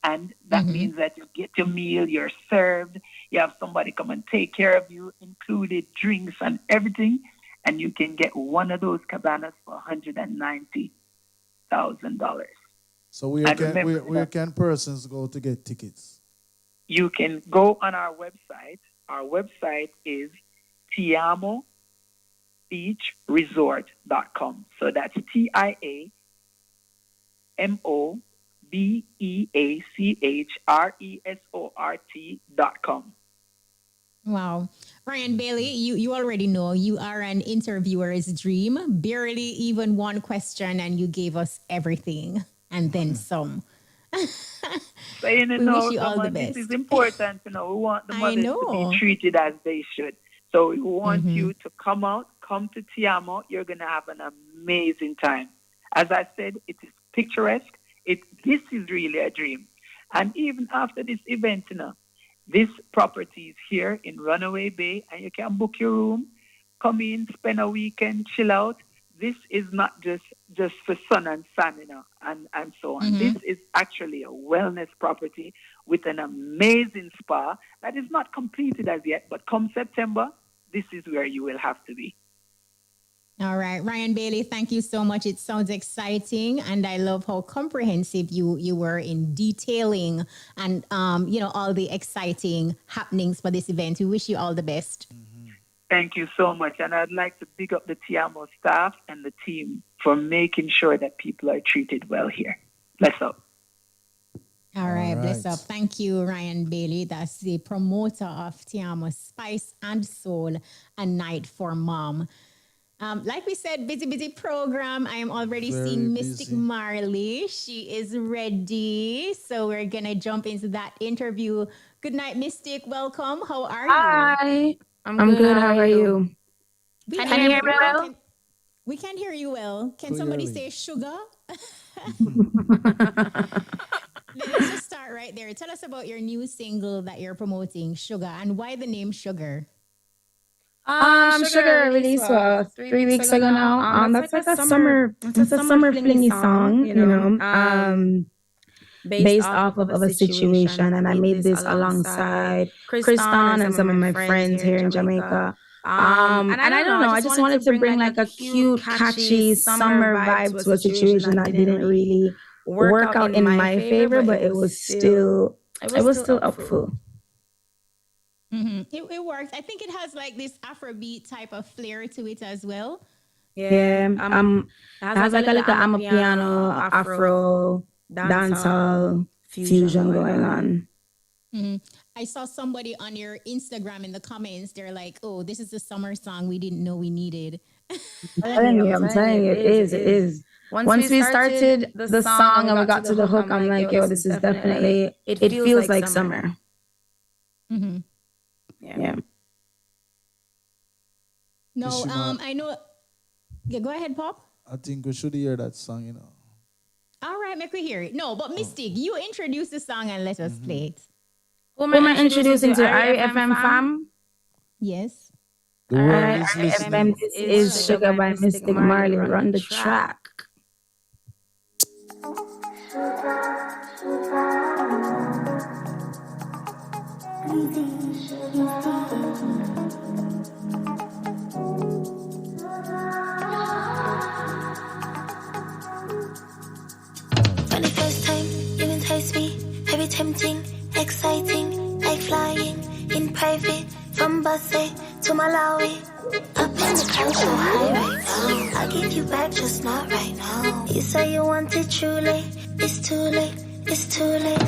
Speaker 16: And that means that you get your meal, you're served, you have somebody come and take care of you, included drinks and everything. And you can get one of those cabanas for $190,000.
Speaker 8: So where can persons go to get tickets?
Speaker 16: You can go on our website. Our website is tiamobeachresort.com. So that's TIAMOBEACHRESORT.com.
Speaker 9: Wow. Ryan Bailey, you already know you are an interviewer's dream. Barely even one question and you gave us everything and then some.
Speaker 16: So, you
Speaker 9: We
Speaker 16: know,
Speaker 9: wish you all the best.
Speaker 16: this is important. You know, we want the
Speaker 9: I
Speaker 16: mothers to
Speaker 9: know.
Speaker 16: be treated as they should. So we want you to come to Tiamo. You're going to have an amazing time. As I said, it is picturesque. This is really a dream. And even after this event, you know, this property is here in Runaway Bay, and you can book your room, come in, spend a weekend, chill out. This is not just for sun and sun, you know, and so on. This is actually a wellness property with an amazing spa that is not completed as yet, but come September, this is where you will have to be.
Speaker 9: All right, Ryan Bailey, thank you so much. It sounds exciting, and I love how comprehensive you were in detailing and all the exciting happenings for this event. We wish you all the best.
Speaker 16: Thank you so much, and I'd like to big up the Tiamo staff and the team for making sure that people are treated well here. Bless up.
Speaker 9: All right, bless up. Thank you, Ryan Bailey. That's the promoter of Tama Spice and Soul, a night for mom. Like we said, busy program. I am already seeing Mystic Marley. She is ready. So we're going to jump into that interview. Good night, Mystic. Welcome. How are you?
Speaker 17: Hi. I'm good. How are you?
Speaker 9: Can
Speaker 17: you hear me well?
Speaker 9: We can hear you well. Can somebody say Shuga? Let's just start right there. Tell us about your new single that you're promoting, Shuga, and why the name Sugar?
Speaker 17: Sugar released 3 weeks ago now. That's like a summer flingy song, based off of a situation, and I made this alongside Kristan and some of my friends here in Jamaica. And I don't know, I just wanted to bring like a cute, catchy summer vibe to a situation that didn't really work out in my favor, but it was still upful.
Speaker 9: It works. I think it has like this Afrobeat type of flair to it as well.
Speaker 17: Yeah, it has like a little amapiano, Afro, dancehall fusion going on.
Speaker 9: I saw somebody on your Instagram in the comments. They're like, "Oh, this is the summer song we didn't know we needed."
Speaker 17: I'm telling you, it is. Once we started the song and we got to the hook, I'm like, yo, this is definitely, it feels like summer. Yeah.
Speaker 9: No, I know. Yeah, go ahead, Pop.
Speaker 8: I think we should hear that song, you know.
Speaker 9: All right, make we hear it. No, but Mystic, you introduce the song and let us play it.
Speaker 17: Who am I introducing to? RFM fam?
Speaker 9: Yes.
Speaker 17: RFM, this is Sugar by Mystic Marley. Run the track.
Speaker 18: First time you entice me, very tempting, exciting, like flying in private from Basse to Malawi. Up in the clouds so high right now. I'll give you back, just not right now. You say you want it truly, it's too late, it's too late.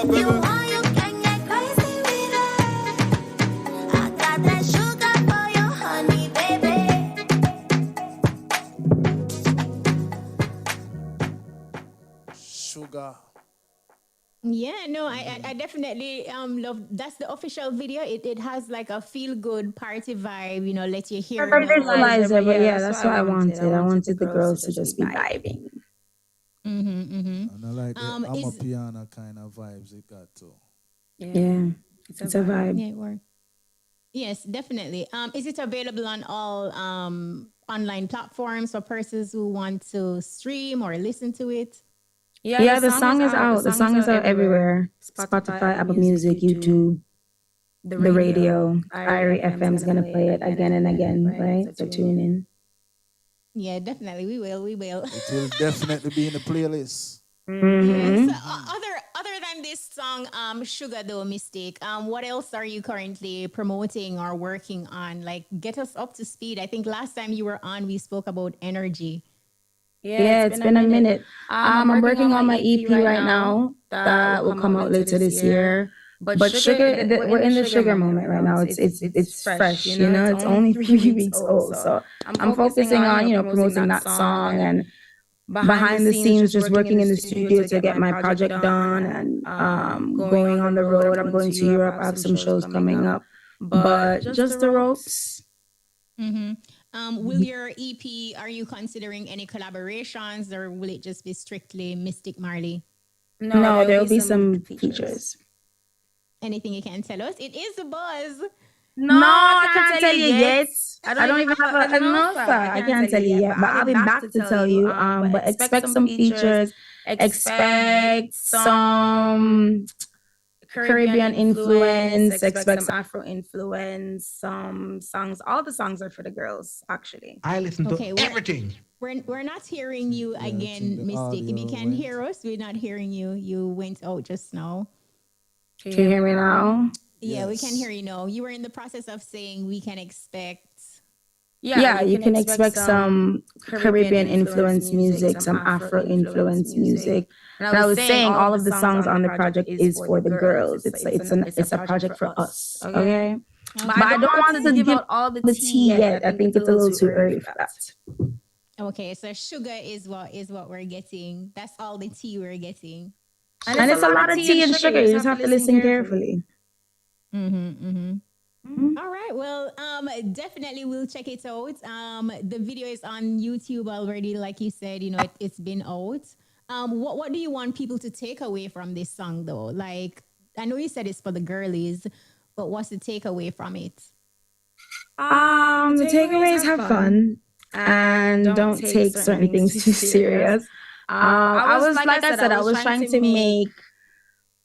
Speaker 6: You want, you can get crazy with it.
Speaker 9: Yeah, no, I definitely love. That's the official video. It has like a feel good party vibe. Let you hear
Speaker 17: Very
Speaker 9: the whole.
Speaker 17: visualizer, but yeah, that's what I wanted. I wanted the girls to just be vibing.
Speaker 8: And I like the I'm a
Speaker 9: Is
Speaker 8: piano kind of vibes it got too.
Speaker 17: Yeah, it's a vibe.
Speaker 9: yeah, it works. Yes, definitely. Is it available on all online platforms for persons who want to stream or listen to it?
Speaker 17: Yeah, the song is out. The song is out everywhere. Spotify, Apple Music, YouTube, the radio. IRI FM is gonna play it again and again, right? So tune in.
Speaker 9: Yeah, definitely. We will. We will.
Speaker 8: It will definitely be in the playlist.
Speaker 9: Yes. Other than this song, Shuga though, Mystic. What else are you currently promoting or working on? Like, get us up to speed. I think last time you were on, we spoke about energy.
Speaker 17: Yeah, it's been a minute. I'm working on my EP right now. That will come out later this year. But sugar, we're in the sugar moment right now. It's fresh, It's only 3 weeks old. So I'm focusing on, promoting that song and behind the scenes, just working in the studio to get my project done and going on the road. I'm going to Europe. I have some shows coming up. But just the ropes.
Speaker 9: Will your EP, are you considering any collaborations or will it just be strictly Mystic Marley?
Speaker 17: No, there'll be some features.
Speaker 9: Anything you can tell us? It is a buzz.
Speaker 17: No, I can't tell you yet. I don't even have a no, sir. I can't tell you yet, but I'll be back to tell you. But expect some features. Expect some Caribbean influence. Expect some Afro influence. Some songs. All the songs are for the girls, actually.
Speaker 19: I listen to everything.
Speaker 9: We're not hearing you again, Mystic. If you can hear us, we're not hearing you. You went out just now.
Speaker 17: Can you hear me now?
Speaker 9: Yeah, we can hear you now. You were in the process of saying we can expect.
Speaker 17: Yeah, you can expect some Caribbean influence music, some Afro influence music. And I was saying all of the songs on the project is for the girls. It's a project for us. Okay. But I don't want to give out all the tea yet. I think it's a little too early for that.
Speaker 9: Okay, so Shuga is what we're getting. That's all the tea we're getting.
Speaker 17: And it's a lot of tea and sugar. You just have to listen carefully.
Speaker 9: All right. Well, definitely we'll check it out. The video is on YouTube already. Like you said, it's been out. What do you want people to take away from this song though? Like, I know you said it's for the girlies, but what's the takeaway from it?
Speaker 17: The takeaways have fun and don't take certain things too serious. I was like I said, I was trying to make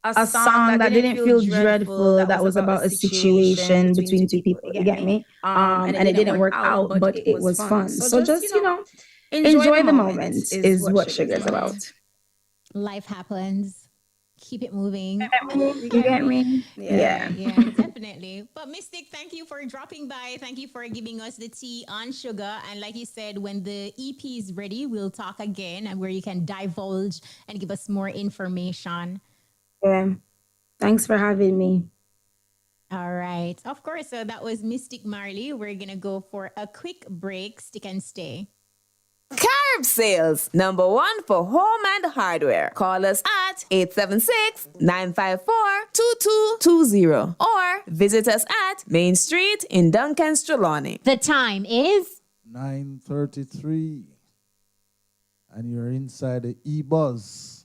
Speaker 17: a song that didn't feel dreadful, that was about a situation between two people, you get me? And it didn't work out, but it was fun. So just, enjoy the moment is what Sugar's about.
Speaker 9: Life happens. Keep it moving.
Speaker 17: You get me?
Speaker 9: Yeah, definitely. But Mystic, thank you for dropping by. Thank you for giving us the tea on Shuga. And like you said, when the EP is ready, we'll talk again and where you can divulge and give us more information.
Speaker 17: Yeah. Thanks for having me.
Speaker 9: All right. Of course. So that was Mystic Marley. We're going to go for a quick break. Stick and stay.
Speaker 2: Carb Sales, #1 for home and hardware. Call us at 876-954-2220 or visit us at Main Street in Duncan, Trelawney.
Speaker 1: The time is
Speaker 8: 9:33 and you're inside the EBUZZ.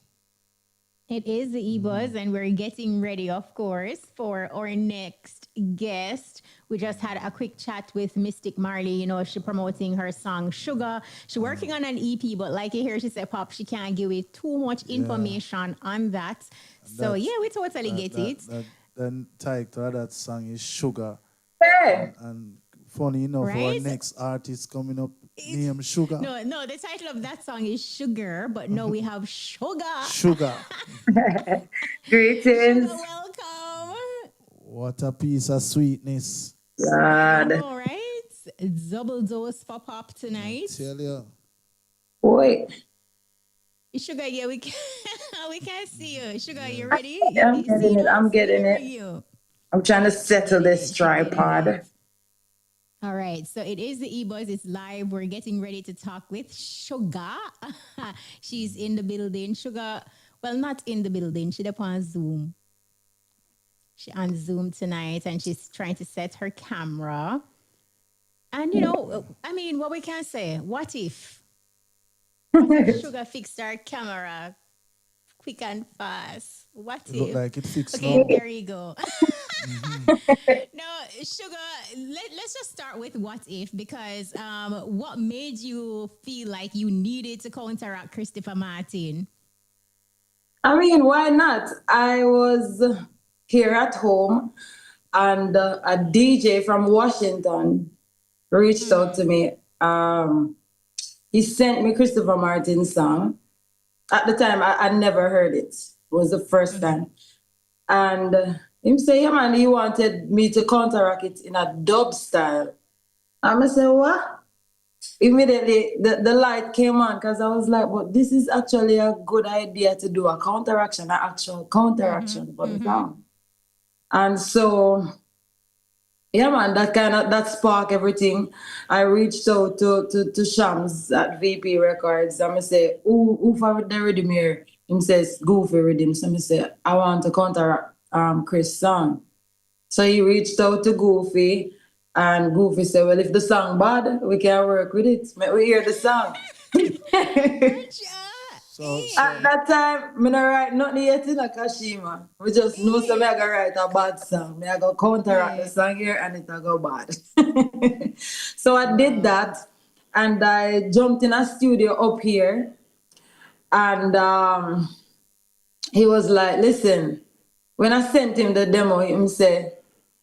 Speaker 9: It is the EBUZZ, and we're getting ready, of course, for our next guest. We just had a quick chat with Mystic Marley. She's promoting her song Shuga. She's working on an EP, but like you hear, she said, Pop, she can't give it too much information on that. So, yeah, we totally get it.
Speaker 8: The title of that song is Shuga.
Speaker 17: Hey.
Speaker 8: And funny enough, our next artist coming up named Shuga.
Speaker 9: No, the title of that song is Sugar, but no, we have Shuga.
Speaker 8: Shuga.
Speaker 17: Greetings.
Speaker 9: Shuga, welcome.
Speaker 8: What a piece of sweetness.
Speaker 17: God.
Speaker 9: All right. Double dose for Pop tonight.
Speaker 8: I tell you.
Speaker 17: Boy.
Speaker 9: Sugar, yeah, we can't see you. Sugar, you ready?
Speaker 17: I'm getting it. I'm trying to settle this tripod.
Speaker 9: All right, so it is the EBUZZ. It's live. We're getting ready to talk with Shuga. She's in the building. Shuga, well, not in the building. She's up on Zoom. She on Zoom tonight, and she's trying to set her camera. And I mean, what we can say? What if Shuga fixed our camera quick and fast? What
Speaker 8: It look
Speaker 9: if?
Speaker 8: like it fixed
Speaker 9: Okay,
Speaker 8: now.
Speaker 9: there you go. No, Shuga, let's just start with what if, because what made you feel like you needed to counteract Christopher Martin?
Speaker 17: I mean, why not? I was here at home, and a DJ from Washington reached out to me. He sent me Christopher Martin's song. At the time, I never heard it. It was the first time. And him say, yeah, man, he wanted me to counteract it in a dub style. And I said, what? Immediately, the light came on, because I was like, well, this is actually a good idea to do a counteraction, an actual counteraction for the song. And so, yeah, man, that sparked everything. I reached out to Shams at VP Records, and I say, who for the rhythm here? Him says, Goofy rhythm. So I say, I want to counteract Chris' song. So he reached out to Goofy, and Goofy said, well, if the song bad, we can work with it. We hear the song.
Speaker 8: So
Speaker 17: at that time, I don't write nothing yet in a Kashima. We just know so I gotta write a bad song. I go counteract the song here and it go bad. So I did that, and I jumped in a studio up here, and he was like, listen, when I sent him the demo, he said,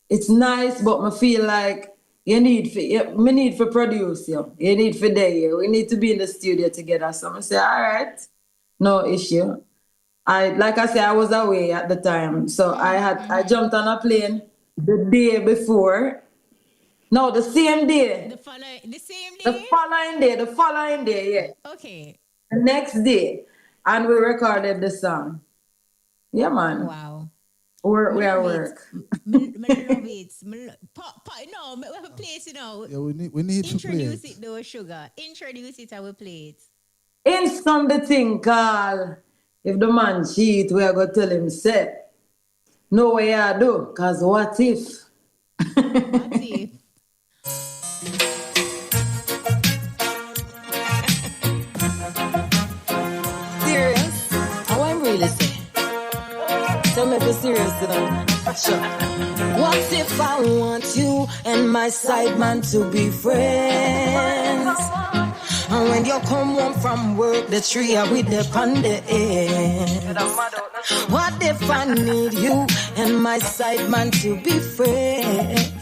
Speaker 17: it's nice, but I feel like me need for produce you. You need for day. We need to be in the studio together. So I say, all right, no issue. Like I said, I was away at the time. So I jumped on a plane the day before. No, the same day.
Speaker 9: The same day?
Speaker 17: The following day, yeah.
Speaker 9: Okay.
Speaker 17: The next day. And we recorded the song. Yeah, man.
Speaker 9: Wow.
Speaker 17: We are work.
Speaker 9: I love it. No, we have a place,
Speaker 8: Yeah, we need to play
Speaker 9: Introduce
Speaker 8: it.
Speaker 9: it though, Shuga. Introduce it, I will play it.
Speaker 17: In some the thing called, if the man cheat, we are going to tell him, say, no way I do, because what if?
Speaker 9: What if?
Speaker 19: Serious? How I'm really saying? Tell me if you're serious today. Sure. What if I want you and my side man to be friends? And when you come home from work, the tree are with the on the end. What if I need you and my side man to be friends?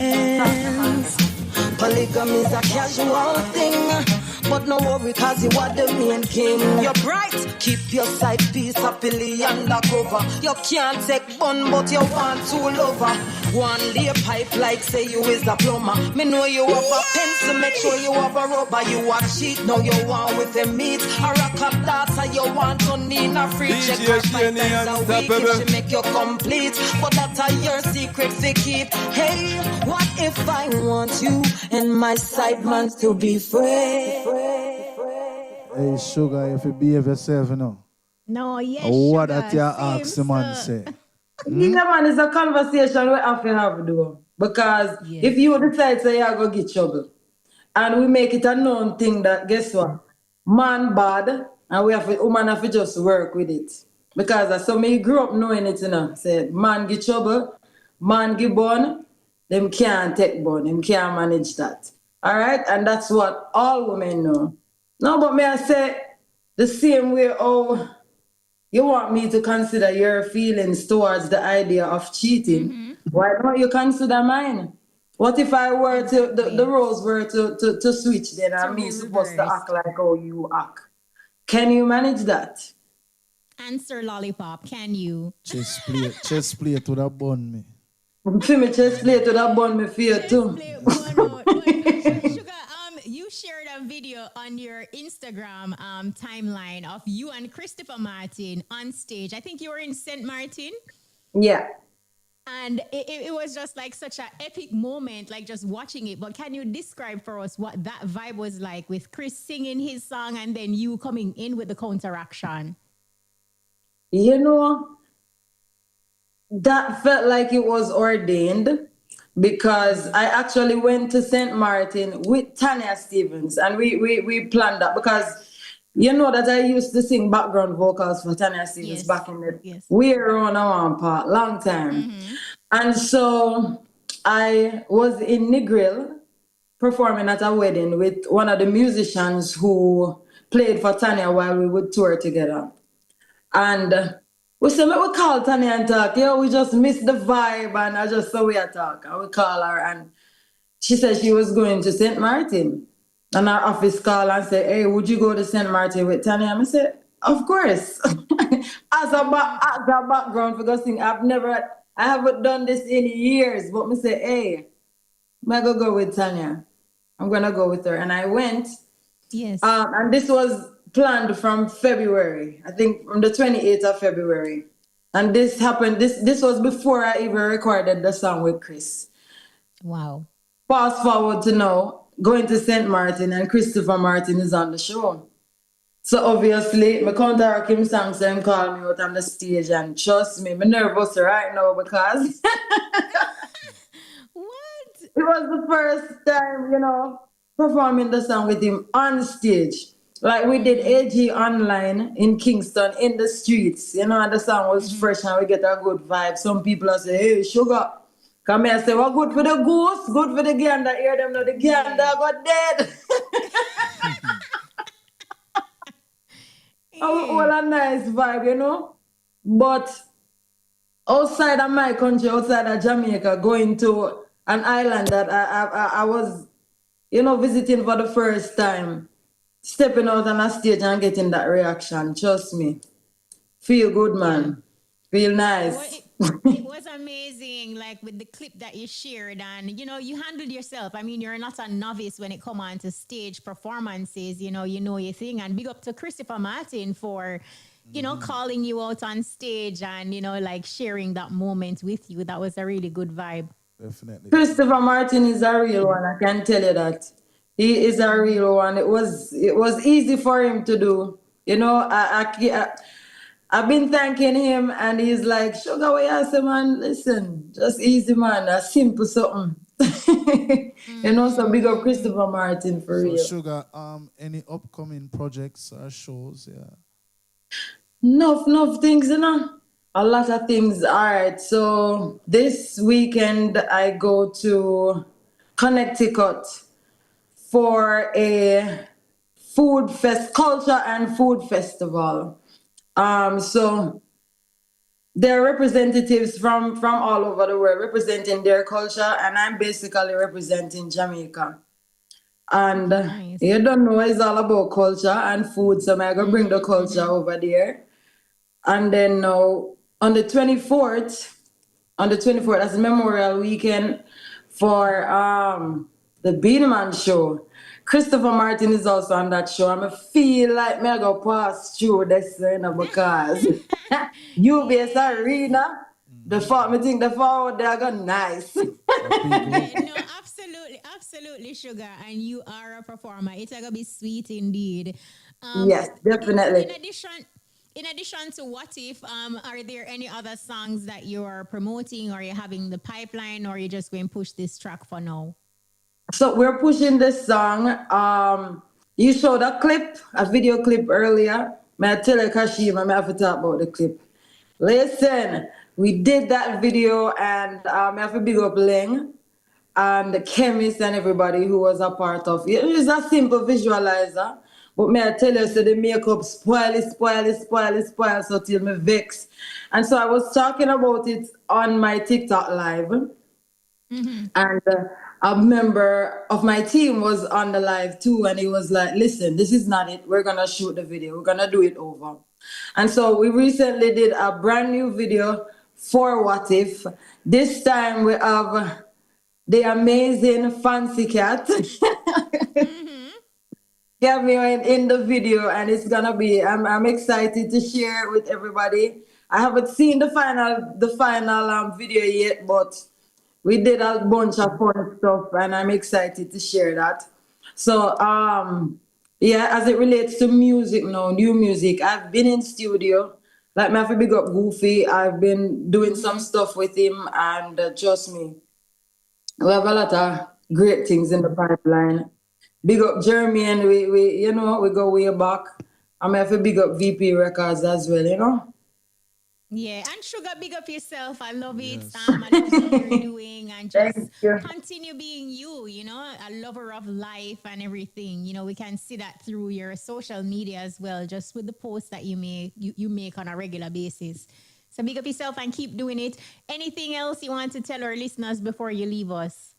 Speaker 19: Polygamy is a casual thing, but no worry, cause you are the main king. You're bright, keep your side piece happily undercover. You can't take bun, but you want to lover. One lay pipe like say you is a plumber. Me know you have a pencil, make sure you have a rubber. You a cheat, now you want with the meat. A rock up data, you want to need a free check. Her 5 times a week if she make you complete. But that's your secret to keep. Hey, what if I want you and my side man to be friends?
Speaker 8: Hey, Shuga, if you behave yourself,
Speaker 9: No, yes,
Speaker 8: what
Speaker 9: Shuga,
Speaker 8: that you
Speaker 9: same,
Speaker 8: ask the man
Speaker 9: sir.
Speaker 8: say?
Speaker 17: Yeah, man, it's a conversation we have to have, though. Because if you decide say you're going to get trouble, and we make it a known thing that, guess what? Man bad, and woman have to just work with it. Because so me grew up knowing it, say, man get trouble, man get born, them can't take born, them can't manage that. All right? And that's what all women know. No, but may I say, the same way, you want me to consider your feelings towards the idea of cheating. Why don't you consider mine? What if I were to, the roles were to switch then and me supposed to act like how you act? Can you manage that?
Speaker 9: Answer lollipop, can you?
Speaker 8: Chest plate to that bun me.
Speaker 17: For me chest plate to that bun me fear too.
Speaker 9: Shuga, you shared a video on your Instagram timeline of you and Christopher Martin on stage. I think you were in St. Martin.
Speaker 17: Yeah.
Speaker 9: And it was just like such an epic moment, like just watching it. But can you describe for us what that vibe was like with Chris singing his song and then you coming in with the counteraction?
Speaker 20: You know, that felt like it was ordained because I actually went to St. Martin with Tanya Stevens and we planned that because you know that I used to sing background vocals for Tanya Stevens back in the way around our part, long time. And so I was in Negril performing at a wedding with one of the musicians who played for Tanya while we would tour together. And we said, we call Tanya and talk. Yo, we just missed the vibe and I just saw we talk. And we call her and she said she was going to St. Martin. And our office called and said, hey, would you go to St. Martin with Tanya? And I said, of course. as a background for sing, I haven't done this in years. But I say, hey, I'm going to go with Tanya. I'm going to go with her. And I went.
Speaker 9: Yes.
Speaker 20: And this was planned from February, I think from the 28th of February. And this happened, this was before I even recorded the song with Chris.
Speaker 9: Wow.
Speaker 20: Fast forward to now, going to St. Martin and Christopher Martin is on the show. So obviously, my counteract him song, so him call me out on the stage and trust me, I'm nervous right now because
Speaker 9: what?
Speaker 20: It was the first time, you know, performing the song with him on stage. Like we did AG online in Kingston in the streets, you know, and the song was fresh and we get a good vibe. Some people are say, hey, Shuga, come here, say, well, good for the goose, good for the gander, hear them now, the gander got dead. Well, a nice vibe, you know. But outside of my country, outside of Jamaica, going to an island that I was, you know, visiting for the first time, stepping out on a stage and getting that reaction, trust me. Feel good, man. Feel nice.
Speaker 9: It was amazing, like with the clip that you shared, and you know, you handled yourself. I mean, you're not a novice when it comes on to stage performances, you know your thing. And big up to Christopher Martin for, you know, calling you out on stage and, you know, like sharing that moment with you. That was a really good vibe.
Speaker 8: Definitely.
Speaker 20: Christopher Martin is a real one, I can tell you that. He is a real one. It was easy for him to do. You know, I've been thanking him and he's like, Shuga, what you say, man? Listen, just easy, man. A simple something. You know, so big up Christopher Martin for real.
Speaker 8: So Shuga, any upcoming projects or shows? Yeah.
Speaker 20: Enough things, you know. A lot of things. All right. So this weekend I go to Connecticut for a food fest, culture and food festival. So there are representatives from all over the world representing their culture, and I'm basically representing Jamaica. And you don't know, it's all about culture and food, so I'm going to bring the culture over there. And then on the 24th, that's Memorial Weekend for the Beatman show. Christopher Martin is also on that show. I feel like I go pass through this, you know, because UBS Arena, the forward they are going nice.
Speaker 9: No, absolutely, Shuga, and you are a performer. It's going to be sweet indeed.
Speaker 20: Yes, definitely.
Speaker 9: In addition to What If, are there any other songs that you're promoting, or you're having the pipeline, or you're just going to push this track for now?
Speaker 20: So we're pushing this song. You showed a video clip earlier. May I tell you, Kashima, I have to talk about the clip. Listen, we did that video and I have to big up Ling and the chemist and everybody who was a part of it. It's a simple visualizer. But may I tell you, so the makeup spoil so till me vex. And so I was talking about it on my TikTok live. And a member of my team was on the live too, and he was like, listen, this is not it. We're going to shoot the video. We're going to do it over. And so we recently did a brand new video for What If. This time we have the amazing Fancy Cat. Get me in the video, and it's going to be, I'm excited to share it with everybody. I haven't seen the final video yet, but we did a bunch of fun stuff, and I'm excited to share that. So, yeah, as it relates to music now, new music, I've been in studio. Like, me have to big up Goofy. I've been doing some stuff with him, and trust me, we have a lot of great things in the pipeline. Big up Jeremy, and we go way back. I have to big up VP Records as well, you know.
Speaker 9: Yeah, and Shuga, big up yourself. I love it. I love what you're doing, and just continue being you, you know, a lover of life and everything. You know, we can see that through your social media as well, just with the posts that you make on a regular basis. So big up yourself and keep doing it. Anything else you want to tell our listeners before you leave us?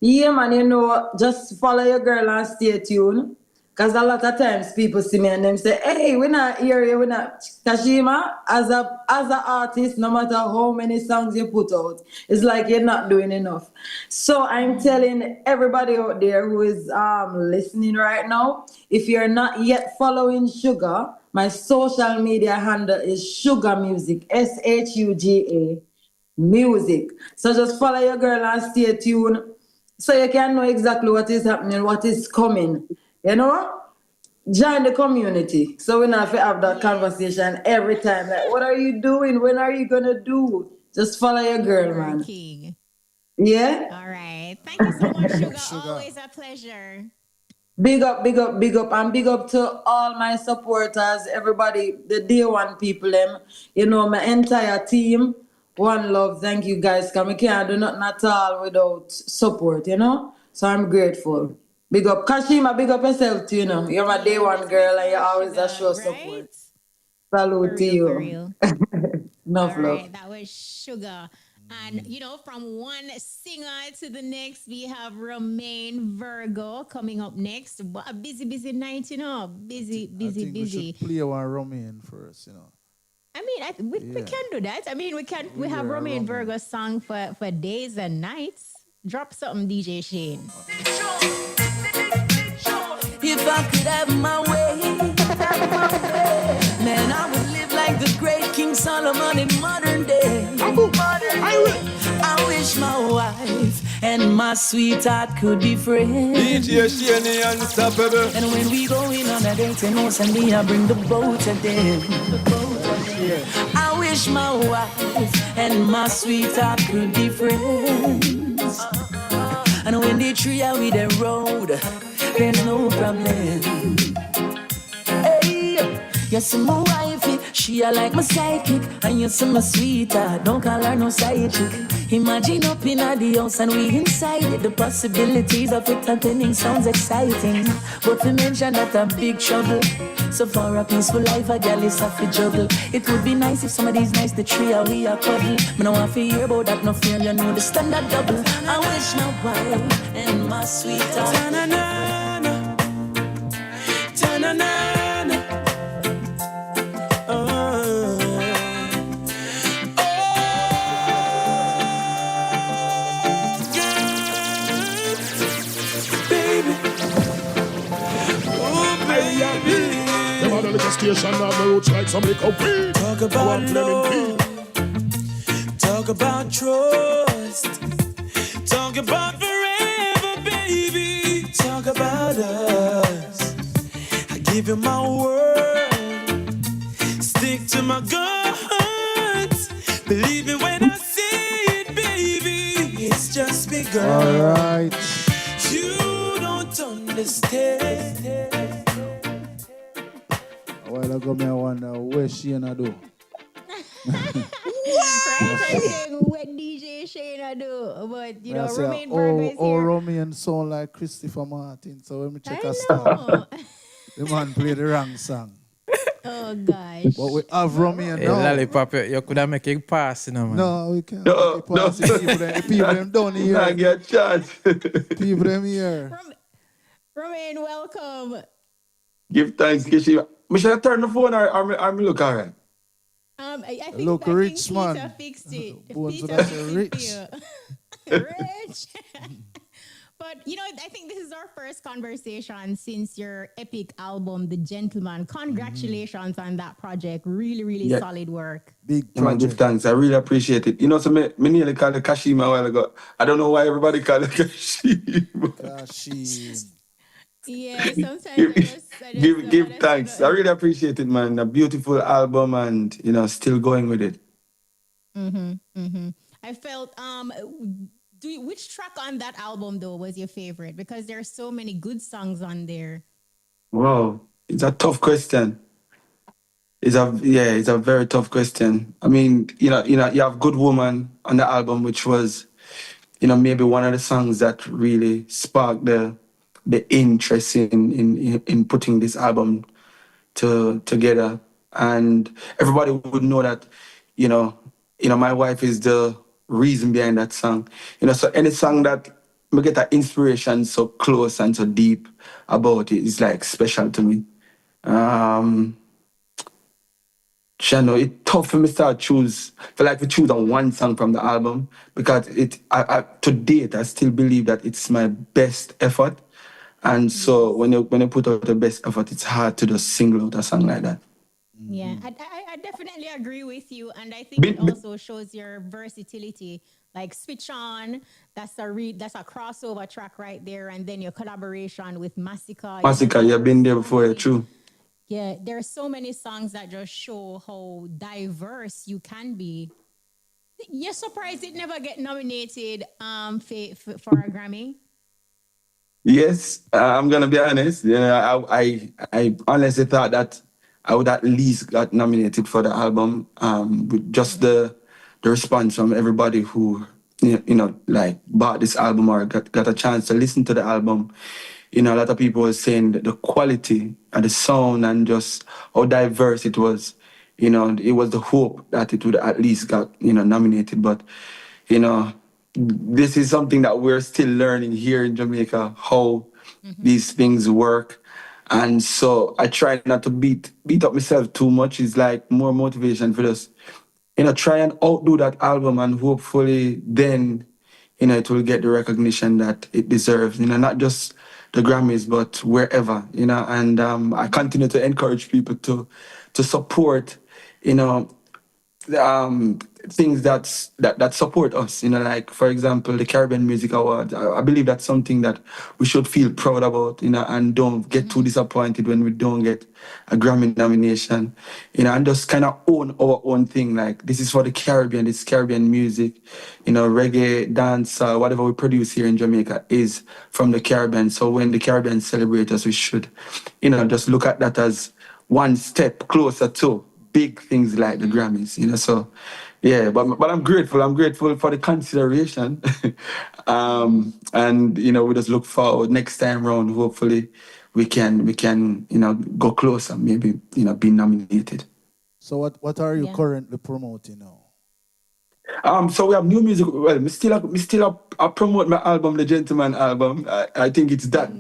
Speaker 20: Yeah, man, you know, just follow your girl and stay tuned. Because a lot of times people see me and them say, hey, we're not here, we're not. Kashima, as an artist, no matter how many songs you put out, it's like you're not doing enough. So I'm telling everybody out there who is listening right now, if you're not yet following Shuga, my social media handle is Shuga Music, Shuga Music. So just follow your girl and stay tuned so you can know exactly what is happening, what is coming. You know, join the community. So we not have that conversation every time. Like, what are you doing? When are you gonna do? Just follow your girl, man.
Speaker 9: King.
Speaker 20: Yeah.
Speaker 9: All right. Thank you so much, Shuga. Always a pleasure.
Speaker 20: Big up, big up, big up, and big up to all my supporters, everybody, the day one people, you know, my entire team. One love. Thank you guys. Cause we can't do nothing at all without support, you know. So I'm grateful. Big up Kashima, big up yourself too, you know. You're my day one girl and you always a show support. Salute to you. Enough love.
Speaker 9: Right, that was Shuga. And, you know, from one singer to the next, we have Romain Virgo coming up next. What a busy night, you know. Busy.
Speaker 8: We should play one Romain first, you know.
Speaker 9: I mean, we can do that. I mean, we have Romain Virgo song for days and nights. Drop something, DJ Shane.
Speaker 19: If I could have my way, man, I would live like the great King Solomon in modern day. I wish my wife and my sweetheart could be friends.
Speaker 6: DJ Shane unstoppable.
Speaker 19: And when we going on a date, and and me, I bring the boat again. I wish my wife and my sweetheart could be friends. And when they tree are with the road, there's no problem. Hey, you see my wifey, she a like my sidekick. And you see my sweetheart, don't call her no side chick. Imagine up in the house and we inside it. The possibilities of it happening sounds exciting. But we mention that a big trouble. So for a peaceful life, a girl is have to juggle. It would be nice if somebody's nice, the tree are we a cuddle. Me no want to hear about that, no fear, you know the standard double. I wish my wife and my sweetheart.
Speaker 3: Ta-na-na-na, ta-na-na-na.
Speaker 5: Station on the roads like some liquor weed.
Speaker 3: Talk about love, talk about trust, talk about forever, baby. Talk about us. I give you my word, stick to my guns. Believe me when I say it, baby. It's just begun.
Speaker 8: All right.
Speaker 3: You don't understand.
Speaker 8: A while ago, I wonder where she gonna do.
Speaker 9: Right? I'm saying what DJ Shane do, but you know, Romain Virgo is here.
Speaker 8: Romain sound like Christopher Martin. So when we check a song, the man play the wrong song.
Speaker 9: Oh gosh.
Speaker 8: But we have Romain
Speaker 21: Hey,
Speaker 8: now.
Speaker 21: Lollipop, you could have make it pass, you know, man.
Speaker 8: No, we can't. No, pass the people them down here.
Speaker 6: I get chance.
Speaker 8: People them here.
Speaker 9: Romain, welcome.
Speaker 6: Give thanks, Kishi. Me should I turn the phone or me look alright?
Speaker 9: I think
Speaker 8: Look rich, man.
Speaker 9: Peter fixed it.
Speaker 8: Peter fixed
Speaker 9: it. Rich. But, you know, I think this is our first conversation since your epic album, The Gentleman. Congratulations on that project. Really solid work.
Speaker 8: Big
Speaker 6: project. Give thanks. I really appreciate it. You know, so me nearly called it Kashima a while ago. I don't know why everybody call it Kashima.
Speaker 8: Kashima.
Speaker 9: Yeah, sometimes
Speaker 6: give,
Speaker 9: I just don't
Speaker 6: give
Speaker 9: understand.
Speaker 6: thanks. I really appreciate it, man. A beautiful album, and still going with it.
Speaker 9: I felt which track on that album though was your favorite? Because there are so many good songs on there.
Speaker 6: Wow, it's a tough question. It's a very tough question. I mean, you have Good Woman on the album, which was, maybe one of the songs that really sparked the interest in putting this album together. And everybody would know that, my wife is the reason behind that song. So any song that we get that inspiration so close and so deep about it is like special to me. It's tough for me to choose on one song from the album because to date I still believe that it's my best effort, and so when you put out the best effort, it's hard to just single out a song like that.
Speaker 9: Yeah, I definitely agree with you, and I think it also shows your versatility. Like Switch On, that's a crossover track right there, and then your collaboration with Massacre.
Speaker 6: Massacre, you've been there before, yeah, true.
Speaker 9: Yeah, there are so many songs that just show how diverse you can be. You're surprised it never get nominated for a Grammy?
Speaker 6: Yes, I'm gonna be honest. I honestly thought that I would at least got nominated for the album. With just the response from everybody who like bought this album or got a chance to listen to the album. A lot of people were saying that the quality and the sound and just how diverse it was. It was the hope that it would at least got nominated. But this is something that we're still learning here in Jamaica, how these things work. And so I try not to beat up myself too much. It's like more motivation for us. Try and outdo that album, and hopefully then, it will get the recognition that it deserves. Not just the Grammys, but wherever. And I continue to encourage people to support, things that support us. Like for example, the Caribbean Music Awards. I believe that's something that we should feel proud about. And don't get too disappointed when we don't get a Grammy nomination. And just kind of own our own thing. Like this is for the Caribbean. This Caribbean music. Reggae, dance, whatever we produce here in Jamaica is from the Caribbean. So when the Caribbean celebrate us, we should, just look at that as one step closer to big things like the Grammys, so yeah, but I'm grateful for the consideration. And we just look forward next time round, hopefully we can go closer, maybe be nominated.
Speaker 8: So what are you currently promoting now?
Speaker 6: So we have new music. Well, me still promote my album, the Gentleman album. I think it's that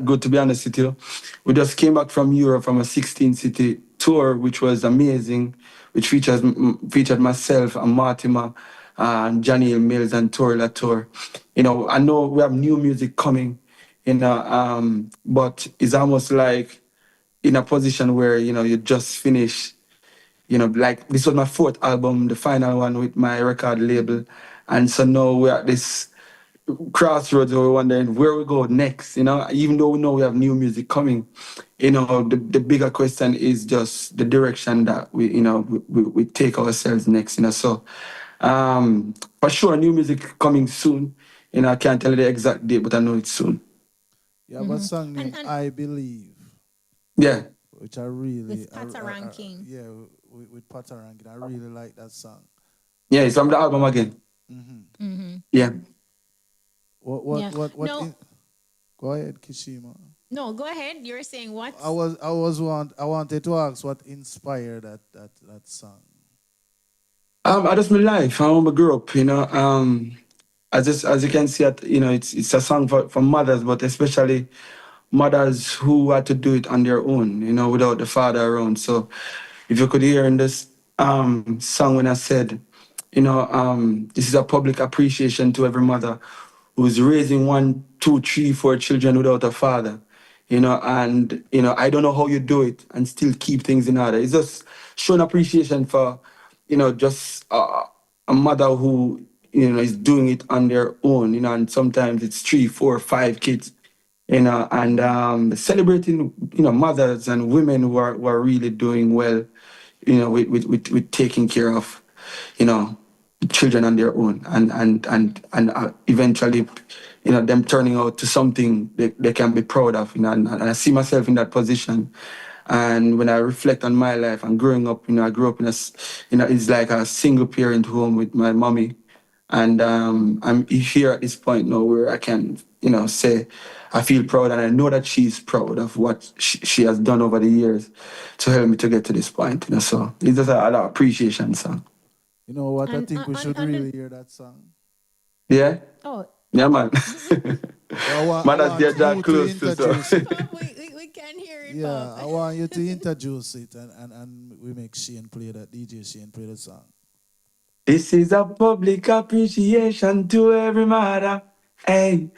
Speaker 6: good, to be honest with you. We just came back from Europe from a 16-city tour, which was amazing, which featured myself and Martima and Johnny Mills and Tori Latour. I know we have new music coming, but it's almost like in a position where you just finished. Like this was my fourth album, the final one with my record label. And so now we're at this crossroads where we're wondering where we go next, even though we know we have new music coming, the bigger question is just the direction that we take ourselves next, So for sure, new music coming soon. I can't tell you the exact date, but I know it's soon.
Speaker 8: You have a song named I Believe.
Speaker 6: Yeah.
Speaker 8: Which I really...
Speaker 9: With Pata Ranking.
Speaker 8: Yeah, with Pata Ranking. I really like that song.
Speaker 6: Yeah, it's from the album again. Yeah.
Speaker 8: What no. Go ahead, Kishima.
Speaker 9: No, go ahead. You were saying what?
Speaker 8: I wanted to ask what inspired that song.
Speaker 6: I just my life. I grew up, as you can see, it's a song for mothers, but especially mothers who had to do it on their own, without the father around. So if you could hear in this song when I said, this is a public appreciation to every mother who's raising 1, 2, 3, 4 children without a father, and I don't know how you do it and still keep things in order. It's just showing appreciation for, just a mother who, is doing it on their own, and sometimes it's 3, 4, 5 kids, and celebrating, mothers and women who are really doing well, with taking care of, children on their own, and eventually, them turning out to something they can be proud of, and I see myself in that position. And when I reflect on my life and growing up, I grew up in it's like a single parent home with my mommy. And I'm here at this point now where I can, say I feel proud, and I know that she's proud of what she has done over the years to help me to get to this point. So it's just a lot of appreciation song.
Speaker 8: You know what? I think we should really hear that song.
Speaker 6: Yeah?
Speaker 9: Oh.
Speaker 6: Yeah, man. Man, that's get that close to so.
Speaker 9: We can hear it.
Speaker 8: Yeah,
Speaker 9: Pop.
Speaker 8: I want you to introduce it, and we make Shane play that, DJ Shane play the song.
Speaker 6: This is a public appreciation to every mother, hey,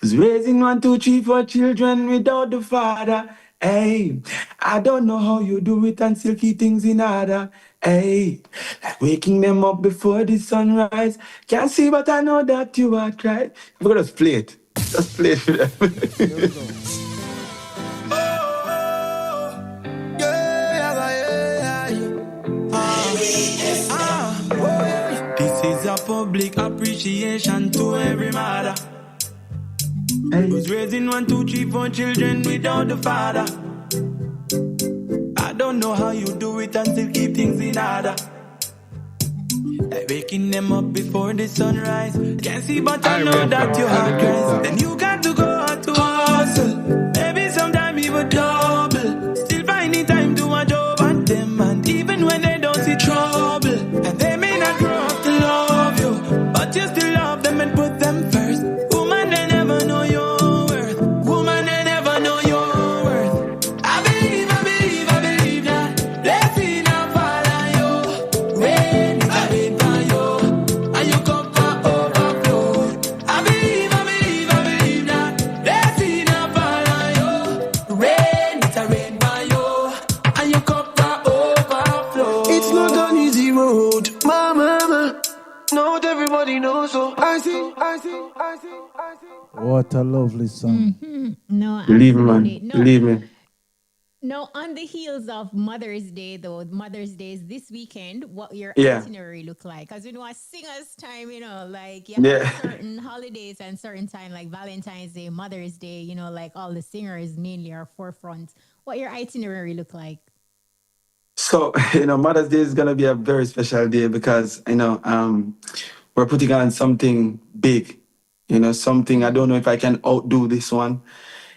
Speaker 6: who's raising 1, 2, 3, 4 children without the father, hey. I don't know how you do it and still keep things in order, hey. Like waking them up before the sunrise. Can't see, but I know that you are crying. I'm gonna just play it. Just play it for them.
Speaker 8: Here we go.
Speaker 3: This is a public appreciation to every mother who's raising 1, 2, 3, 4 children without the father. I don't know how you do it and still keep things in order. Like waking them up before the sunrise. Can't see, but I know that your heart cries. Then you got to go out to hustle. Maybe sometime even double. Still finding time to a job and them, and even when they don't see trouble. And they may not grow up to love you, but you still love them and put them first. Woman, they never know your worth. Woman, they never know your worth. I believe that blessing will fall on you. Rain is a rain for you, and you come for overflow. I believe that blessing will fall on you. Rain is a rain for you, and you come for overflow.
Speaker 19: It's not an easy road, mama. Not everybody knows, so I see.
Speaker 8: What a lovely song.
Speaker 9: No,
Speaker 6: Believe me,
Speaker 9: absolutely.
Speaker 6: man.
Speaker 9: No.
Speaker 6: Believe me.
Speaker 9: No, on the heels of Mother's Day, though, Mother's Day is this weekend, what your
Speaker 6: Yeah.
Speaker 9: itinerary look like? Because we know a singer's time, like you
Speaker 6: Yeah.
Speaker 9: have certain holidays and certain time, like Valentine's Day, Mother's Day, like all the singers mainly are forefront. What your itinerary look like?
Speaker 6: So, Mother's Day is going to be a very special day because, we're putting on something big, something, I don't know if I can outdo this one,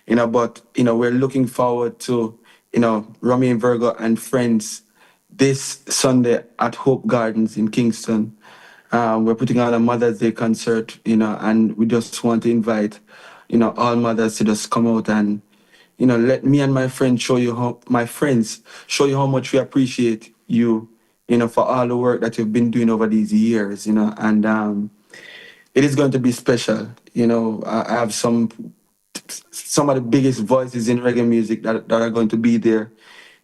Speaker 6: but, we're looking forward to, Romain Virgo and friends this Sunday at Hope Gardens in Kingston. We're putting on a Mother's Day concert, and we just want to invite, all mothers to just come out and, let me and my friends show you how much we appreciate you, for all the work that you've been doing over these years, and it is going to be special. I have some of the biggest voices in reggae music that are going to be there.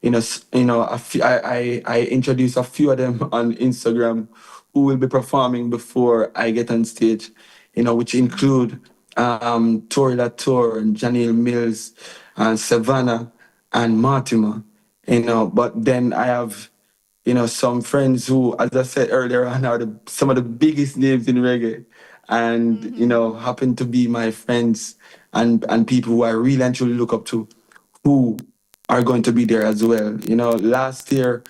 Speaker 6: I introduced a few of them on Instagram who will be performing before I get on stage, which include Tori Latour and Janelle Mills and Savannah and Mortimer, but then I have, some friends who, as I said earlier on, are some of the biggest names in reggae and, happen to be my friends and people who I really and truly look up to who are going to be there as well. Last year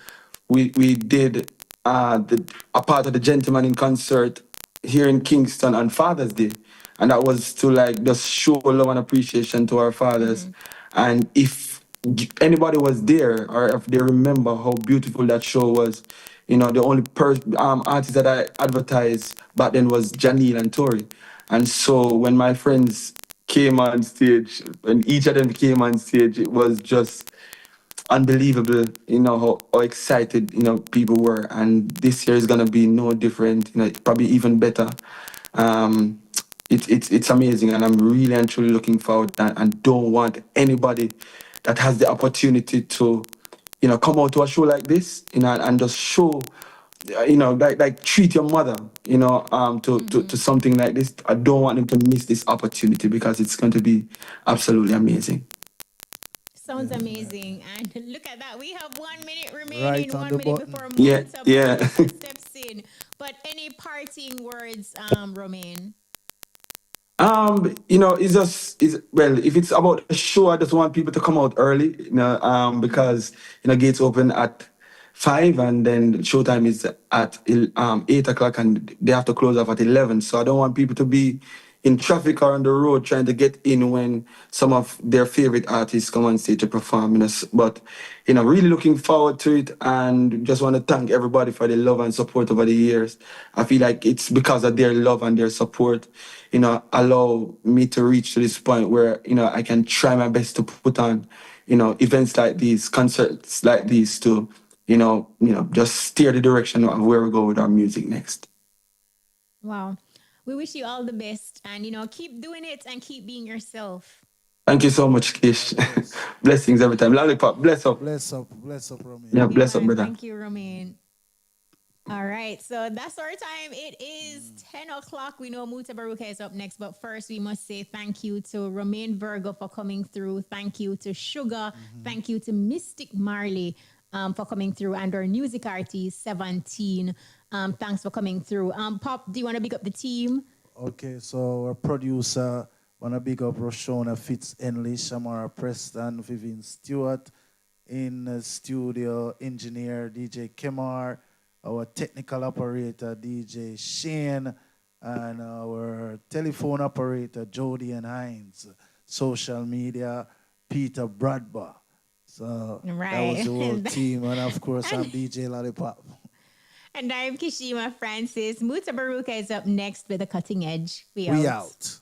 Speaker 6: we did a part of the Gentleman in Concert here in Kingston on Father's Day. And that was to just show love and appreciation to our fathers. And if anybody was there or if they remember how beautiful that show was, the only artist that I advertised back then was Janelle and Tori. And so when my friends came on stage, when each of them came on stage, it was just unbelievable, how excited, people were. And this year is going to be no different, probably even better. It's amazing, and I'm really and truly looking forward and don't want anybody that has the opportunity to, come out to a show like this, and just show like treat your mother, to something like this. I don't want them to miss this opportunity because it's going to be absolutely amazing.
Speaker 9: Sounds amazing. And look at that. We have 1 minute remaining,
Speaker 8: Right on
Speaker 9: 1
Speaker 8: the
Speaker 9: minute
Speaker 8: button.
Speaker 9: before
Speaker 6: Yeah, yeah.
Speaker 9: Muta steps in. But any parting words, Romain?
Speaker 6: If it's about a show, I just want people to come out early, because gates open at 5 and then showtime is at 8 o'clock and they have to close off at 11. So I don't want people to be in traffic or on the road trying to get in when some of their favorite artists come on stage to perform. But really looking forward to it and just want to thank everybody for the love and support over the years. I feel like it's because of their love and their support, allow me to reach to this point where, I can try my best to put on, events like these, concerts like these to, just steer the direction of where we go with our music next.
Speaker 9: Wow. We wish you all the best and, keep doing it and keep being yourself.
Speaker 6: Thank you so much, Kish. Blessings every time. Lollipop, bless up.
Speaker 8: Bless up, Romain.
Speaker 6: Yeah, bless up, brother.
Speaker 9: Thank you, Romain. All right, so that's our time. It is 10 o'clock. We know Muta Baruka is up next, but first we must say thank you to Romain Virgo for coming through. Thank you to Shuga. Thank you to Mystic Marley for coming through, and our music artist, Sevanteen. Thanks for coming through. Pop, do you want to big up the team?
Speaker 8: Okay, so our producer, want to big up Roshona Fitz-English, Amara Preston, Vivian Stewart, in the studio, engineer DJ Kemar, our technical operator DJ Shane, and our telephone operator Jody and Hines, social media Peter Bradba. So that was the whole team, and of course I'm DJ Lollipop.
Speaker 9: And I'm Kishima Francis. Muta Baruka is up next with The Cutting Edge. We
Speaker 8: out.